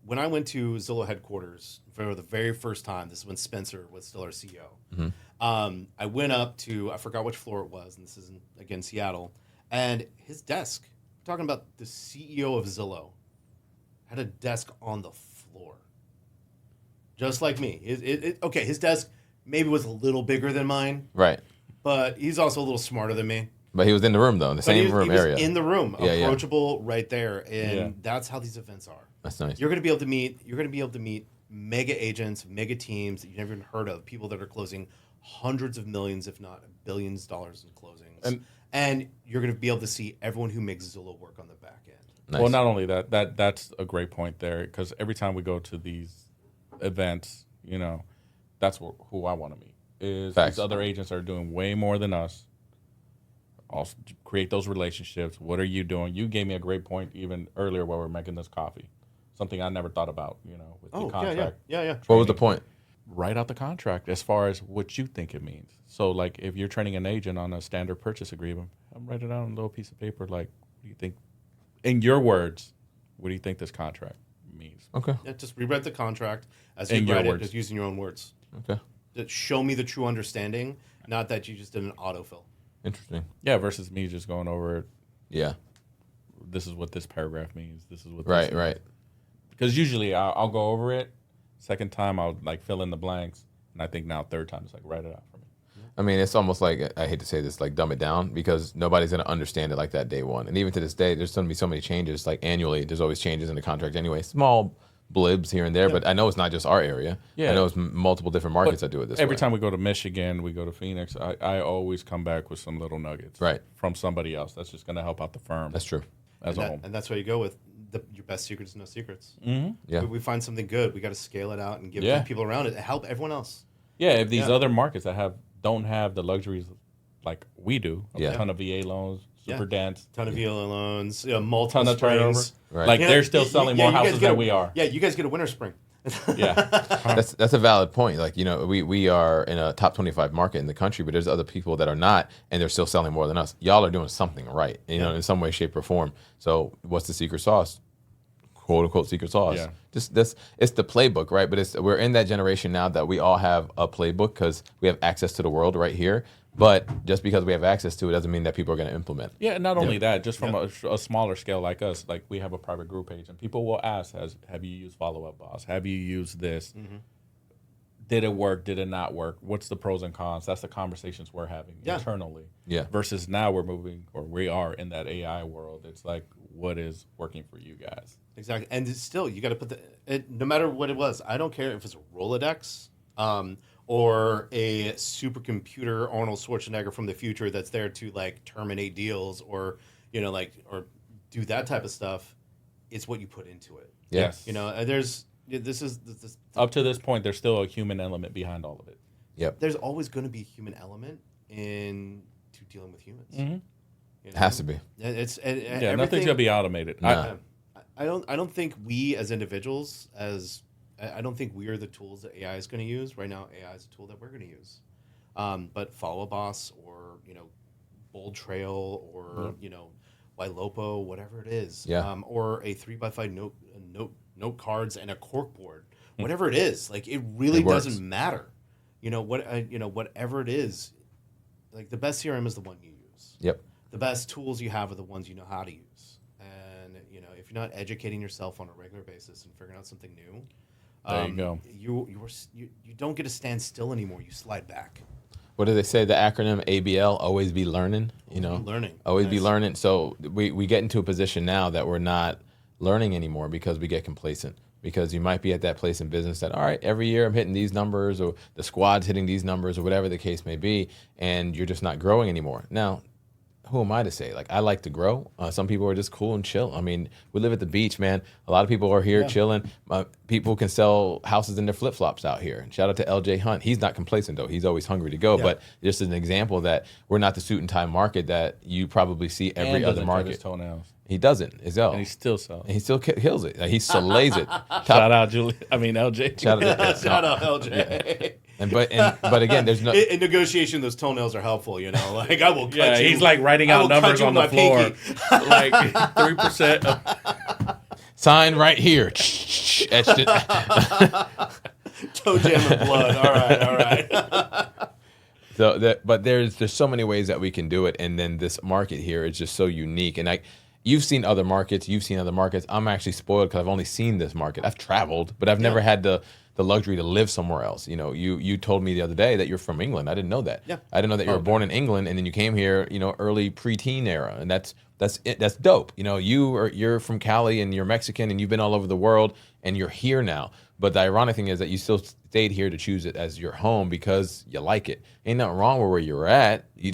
when I went to Zillow headquarters for the very first time. This is when Spencer was still our CEO. I went up to, I forgot which floor it was, and this is again Seattle, and his desk. We're talking about the CEO of Zillow had a desk on the floor, just like me. Okay, his desk maybe was a little bigger than mine, Right. but he's also a little smarter than me. But he was in the room though, in the But same he room was area. in the room, Yeah, yeah. approachable right there, and Yeah. that's how these events are. That's nice. You're going to be able to meet. You're going to be able to meet mega agents, mega teams that you've never even heard of. People that are closing hundreds of millions, if not billions, of dollars in closings. And you're going to be able to see everyone who makes Zillow work on the back end. Nice. Well, not only that's a great point there, because every time we go to these events, that's who I want to meet. Is Facts. these other agents are doing way more than us. Also, create those relationships. What are you doing? You gave me a great point even earlier while we were making this coffee. something I never thought about, you know, with the Oh, contract. yeah. What was the point? Write out the contract as far as what you think it means. So, like, if you're training an agent on a standard purchase agreement, write it out on a little piece of paper. Like, what do you think, in your words, what do you think this contract means? Okay. Yeah, just rewrite the contract as In you your write it, words. just using your own words. Okay. That show me the true understanding, not that you just did an autofill. Interesting. Yeah, versus me just going over, Yeah. this is what this paragraph means. This is what Right. this is. Right. Because usually I'll go over it. Second time I'll like fill in the blanks, and I think now third time it's like write it out for me. I mean, it's almost like, I hate to say this, like dumb it down, because nobody's going to understand it like that day one. And even to this day, there's going to be so many changes. Like annually, there's always changes in the contract anyway. Small blibs here and there, but I know it's not just our area. Yeah. I know it's multiple different markets that do it this Every way. time we go to Michigan, we go to Phoenix, I always come back with some little nuggets Right. from somebody else. That's just going to help out the firm That's true. as a whole. And that's why you go with your best secret is no secrets. Yeah. We find something good, we got to scale it out and give Yeah. people around it and help everyone else. Yeah, if these Yeah. other markets that don't have the luxuries like we do, Yeah. a ton of VA loans, super Yeah. dense, Ton of VLA loans, multiple ton of turnover. springs. Right. Like Yeah, they're still you selling guys more houses get than we are. Yeah, you guys get a winter spring. Yeah. That's a valid point. Like, you know, we are in a top 25 market in the country, but there's other people that are not, and they're still selling more than us. Y'all are doing something right, you know, in some way, shape, or form. So what's the secret sauce? "Quote unquote" secret sauce. Yeah. Just it's the playbook, right? But we're in that generation now that we all have a playbook because we have access to the world right here. But just because we have access to it doesn't mean that people are going to implement. Yeah, and not only that, just from a smaller scale like us, like we have a private group page, and people will ask, have you used Follow Up Boss? Have you used this? Did it work? Did it not work? What's the pros and cons? That's the conversations we're having internally. Yeah. Versus now we are in that AI world. It's like, what is working for you guys? Exactly. And it's still, you got to put no matter what it was, I don't care if it's a Rolodex or a supercomputer Arnold Schwarzenegger from the future that's there to like terminate deals or, you know, like, or do that type of stuff. It's what you put into it. Yes. You know, this Up to this point, there's still a human element behind all of it. Yep. there's always going to be a human element into dealing with humans. Mm-hmm. You know? Has to be. It's Yeah, nothing's gonna be automated. Nah. I don't think we as individuals I don't think we are the tools that AI is going to use right now. AI is a tool that we're going to use, but Follow Boss or Bold Trail or Ylopo, whatever it is, or a 3x5 note cards and a cork board, whatever it is, like it really doesn't matter. Whatever it is, like the best CRM is the one you use. Yep. The best tools you have are the ones you know how to use. And if you're not educating yourself on a regular basis and figuring out something new, There you go. You don't get to stand still anymore. You slide back. What do they say? The acronym ABL, always be learning. Always be Nice. learning. So we get into a position now that we're not learning anymore because we get complacent. Because you might be at that place in business that, all right, every year I'm hitting these numbers or the squad's hitting these numbers or whatever the case may be, and you're just not growing anymore. Now, who am I to say? Like, I like to grow. Some people are just cool and chill. I mean, we live at the beach, man. A lot of people are here chilling. People can sell houses in their flip-flops out here. And shout out to LJ Hunt. He's not complacent, though. He's always hungry to go. Yeah. But just an example that we're not the suit and tie market that you probably see every And other doesn't cut his market. toenails. He doesn't. And he still sells. And he still kills it. He slays it. Shout out LJ. Shout out, Shout out LJ. but again, there's no. In negotiation, those toenails are helpful. Like I will cut Yeah, you. he's like writing I out will cut numbers you on with the my floor. pinky. Like 3%. Sign right here. Etched it. Toe jam and blood. All right. But there's so many ways that we can do it, and then this market here is just so unique. And you've seen other markets. I'm actually spoiled because I've only seen this market. I've traveled, but I've never had the luxury to live somewhere else. You told me the other day that you're from England. I didn't know that. Yeah. I didn't know that you were born in England, and then you came here, early preteen era, and that's dope. You're from Cali and you're Mexican and you've been all over the world and you're here now. But the ironic thing is that you still stayed here to choose it as your home because you like it. Ain't nothing wrong with where you're at. You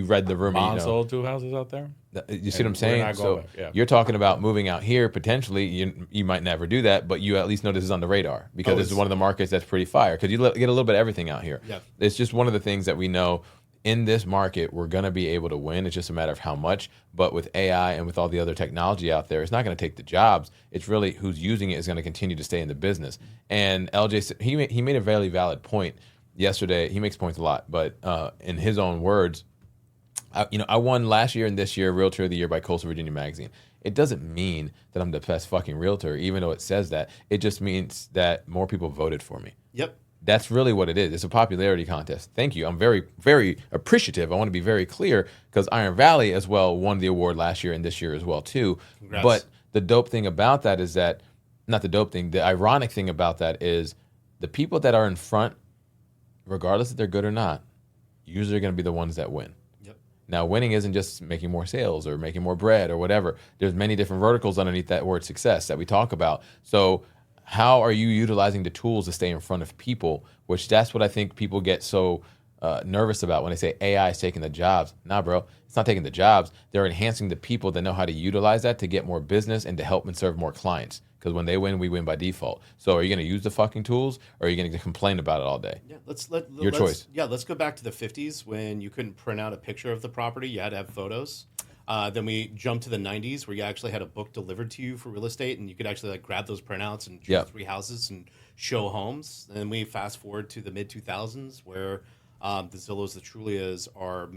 read the room. Mom sold 2 houses out there. You see what I'm we're saying? not So going back, yeah. you're talking about moving out here potentially. You might never do that, but you at least know this is on the radar because this is one of the markets that's pretty fire because you get a little bit of everything out here. Yeah. It's just one of the things that we know in this market, we're going to be able to win. It's just a matter of how much. But with AI and with all the other technology out there, it's not going to take the jobs. It's really who's using it is going to continue to stay in the business. And LJ, he made a very valid point yesterday. He makes points a lot, but in his own words, I won last year and this year Realtor of the Year by Coastal Virginia Magazine. It doesn't mean that I'm the best fucking realtor, even though it says that. It just means that more people voted for me. Yep. That's really what it is. It's a popularity contest. Thank you. I'm very, very appreciative. I want to be very clear because Iron Valley as well won the award last year and this year as well too. Congrats. But the dope thing about that is that, not the dope thing, the ironic thing about that is the people that are in front, regardless if they're good or not, usually are going to be the ones that win. Now, winning isn't just making more sales or making more bread or whatever. There's many different verticals underneath that word success that we talk about. So how are you utilizing the tools to stay in front of people, which that's what I think people get so nervous about when they say AI is taking the jobs. Nah, bro, it's not taking the jobs. They're enhancing the people that know how to utilize that to get more business and to help and serve more clients. Because when they win, we win by default. So are you going to use the fucking tools or are you going to complain about it all day? Yeah, Your choice. Yeah, let's go back to the 50s when you couldn't print out a picture of the property. You had to have photos. Then we jumped to the 90s where you actually had a book delivered to you for real estate and you could actually grab those printouts and choose 3 houses and show homes. And then we fast forward to the mid 2000s where the Zillows, the Trulias are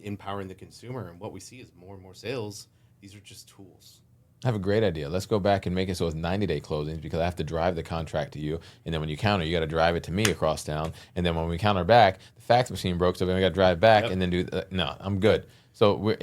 empowering the consumer. And what we see is more and more sales. These are just tools. I have a great idea. Let's go back and make it so it's 90-day closings because I have to drive the contract to you. And then when you counter, you got to drive it to me across town. And then when we counter back, the fax machine broke, so then we got to drive back and then do no, I'm good. So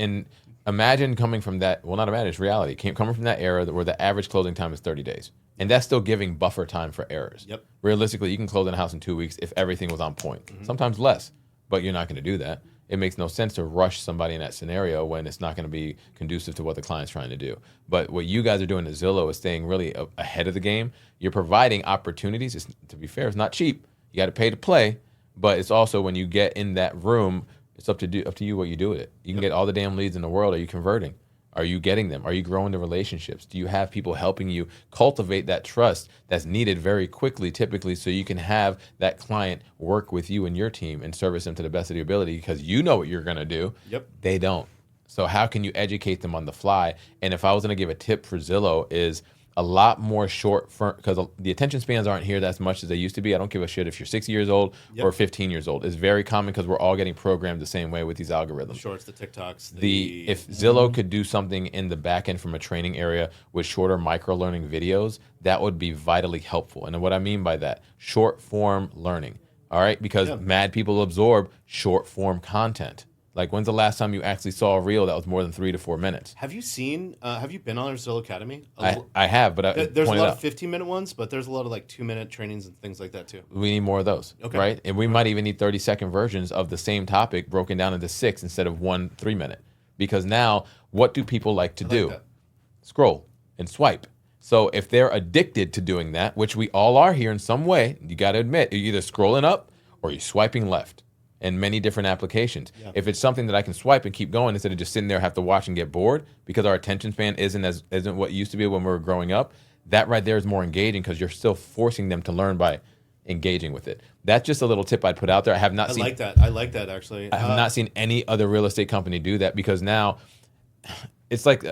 imagine coming from that, well, not imagine, it's reality. Coming from that era where the average closing time is 30 days. And that's still giving buffer time for errors. Yep. Realistically, you can close in a house in 2 weeks if everything was on point. Sometimes less, but you're not going to do that. It makes no sense to rush somebody in that scenario when it's not going to be conducive to what the client's trying to do. But what you guys are doing at Zillow is staying really ahead of the game. You're providing opportunities. To be fair, it's not cheap. You got to pay to play, but it's also when you get in that room, it's up to you what you do with it. You can get all the damn leads in the world. Are you converting? Are you getting them? Are you growing the relationships? Do you have people helping you cultivate that trust that's needed very quickly, typically, so you can have that client work with you and your team and service them to the best of your ability because you know what you're going to do. Yep. They don't. So how can you educate them on the fly? And if I was going to give a tip for Zillow is a lot more short, because the attention spans aren't here as much as they used to be. I don't give a shit if you're 60 years old or 15 years old. It's very common because we're all getting programmed the same way with these algorithms. The shorts, the TikToks. If Zillow could do something in the back end from a training area with shorter micro-learning videos, that would be vitally helpful. And what I mean by that, short-form learning, all right? Because mad people absorb short-form content. Like, when's the last time you actually saw a reel that was more than 3 to 4 minutes? Have you been on our Zillow Academy? I have, but there's a lot of 15-minute ones, but there's a lot of 2-minute trainings and things like that too. We need more of those, right? And we might even need 30-second versions of the same topic broken down into 6 instead of 1 3-minute. Because now, what do people like to do? Scroll and swipe. So if they're addicted to doing that, which we all are here in some way, you got to admit, you're either scrolling up or you're swiping left. In many different applications. Yeah. If it's something that I can swipe and keep going instead of just sitting there have to watch and get bored because our attention span isn't what it used to be when we were growing up, that right there is more engaging because you're still forcing them to learn by engaging with it. That's just a little tip I'd put out there. I like that actually. I have not seen any other real estate company do that because now it's like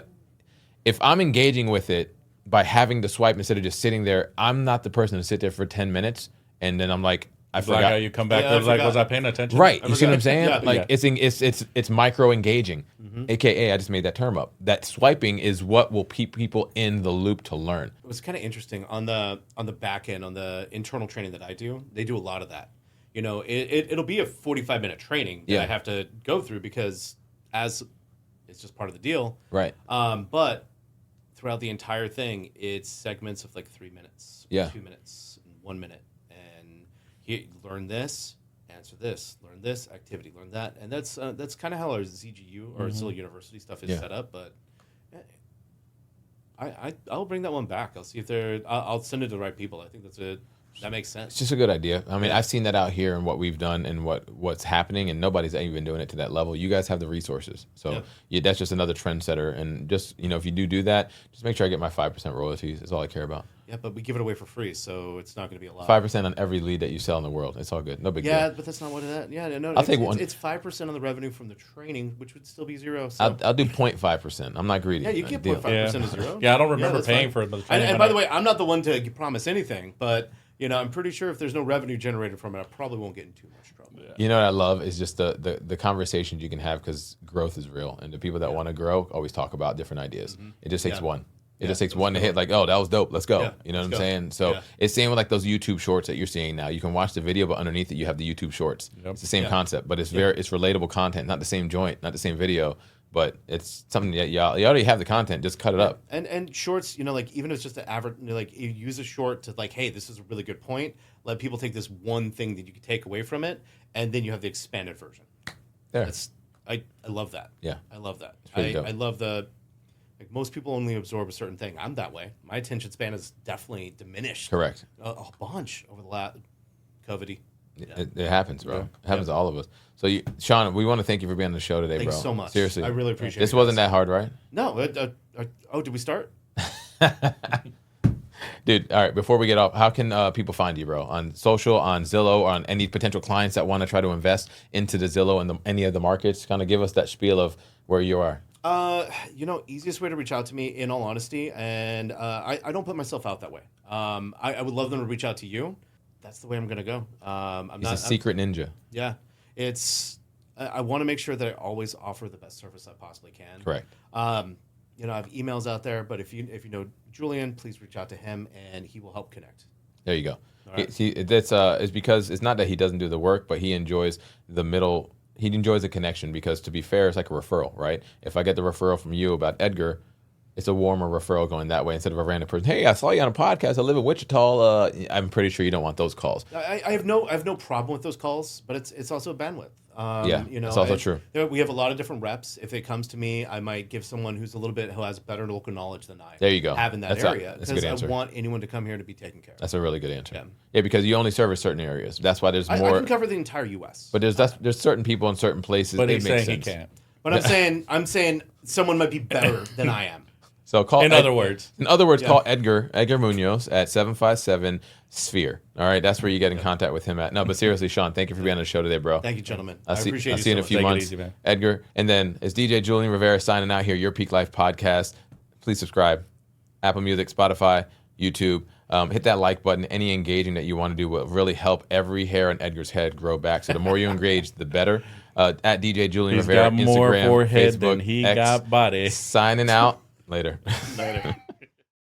if I'm engaging with it by having to swipe instead of just sitting there, I'm not the person to sit there for 10 minutes and then I'm like, I forgot. Like how you come back was I paying attention? Right. You see what I'm saying? It's micro engaging, AKA I just made that term up. That swiping is what will keep people in the loop to learn. It was kind of interesting on the back end, on the internal training that I do. They do a lot of that. It'll be a 45-minute training that I have to go through because it's just part of the deal. Right. But throughout the entire thing, it's segments of 3 minutes, 2 minutes, and 1 minute. Learn this, answer this, learn this, activity, learn that. And that's kind of how our ZGU or Zillow University stuff is set up. But I'll bring that one back. I'll see if I'll send it to the right people. I think that makes sense. It's just a good idea. I mean, I've seen that out here and what we've done and what's happening, and nobody's even doing it to that level. You guys have the resources. So that's just another trendsetter. And just, if you do that, just make sure I get my 5% royalties is all I care about. Yeah, but we give it away for free, so it's not going to be a lot. 5% on every lead that you sell in the world. It's all good. No big Yeah, deal. but that's not what it is. Yeah, no, I'll take one. It's 5% of the revenue from the training, which would still be zero. So. I'll do 0.5%. I'm not greedy. Yeah, you get Deal. 0.5% of zero. Yeah, I don't remember that's paying fine. for it. But the And, training and when by I- the way, I'm not the one to promise anything, but I'm pretty sure if there's no revenue generated from it, I probably won't get in too much trouble. You know what I love is just the conversations you can have because growth is real, and the people that want to grow always talk about different ideas. It just takes Yeah. one. It Yeah, just takes let's one to go. hit like, oh, that was dope. Let's go. Yeah, You know what I'm let's go. saying? So Yeah. it's same with like those YouTube shorts that you're seeing now. You can watch the video, but underneath it you have the YouTube shorts. Yep. It's the same Yeah. concept, but it's it's relatable content, not the same joint, not the same video, but it's something that you already have the content. Just cut it up. And shorts, like even if it's just an average, like you use a short to like, hey, this is a really good point. Let people take this one thing that you can take away from it, and then you have the expanded version. There. I love that. Yeah. I love that. pretty dope. I love the like most people only absorb a certain thing. I'm that way. My attention span is definitely diminished. Correct. A bunch over the last COVID. It happens, bro. It happens to all of us. So, Sean, we want to thank you for being on the show today, Thanks bro. so much. Seriously. I really appreciate This it, wasn't guys. that hard, right? No. Did we start? Dude, all right, before we get off, how can people find you, bro? On social, on Zillow, or on any potential clients that want to try to invest into the Zillow and any of the markets? Kind of give us that spiel of where you are. Easiest way to reach out to me, in all honesty, and I don't put myself out that way. I would love them to reach out to you. That's the way I'm gonna go. He's a secret ninja. Yeah, I want to make sure that I always offer the best service I possibly can. Correct. I have emails out there, but if you know Julian, please reach out to him, and he will help connect. There you go. right. It's because it's not that he doesn't do the work, but he enjoys the middle. He enjoys the connection because, to be fair, it's like a referral, right? If I get the referral from you about Edgar, it's a warmer referral going that way instead of a random person. Hey, I saw you on a podcast. I live in Wichita. I'm pretty sure you don't want those calls. I have no problem with those calls, but it's also bandwidth. It's also true. We have a lot of different reps. If it comes to me, I might give someone who has better local knowledge than I. There you go. Have in that That's area, that's a good answer. I want anyone to come here to be taken care of. That's a really good answer. Yeah. Yeah, because you only service certain areas. That's why there's I more. can cover the entire U.S. But there's certain people in certain places. But it he's makes saying he sense. can't. But I'm saying someone might be better than I am. So call. In other words, call Edgar Munoz at 757-SPHERE. All right, that's where you get in contact with him at. No, but seriously, Sean, thank you for being on the show today, bro. Thank you, gentlemen. I'll I appreciate see you in a so few much. Take it months, easy, man. Edgar. And then it's DJ Julian Rivera signing out here. Your Peak Life podcast. Please subscribe. Apple Music, Spotify, YouTube. Hit that like button. Any engaging that you want to do will really help every hair on Edgar's head grow back. So the more you engage, the better. At DJ Julian He's Rivera, got more Instagram, forehead Facebook, than he X. got body. Signing out. Later. Later.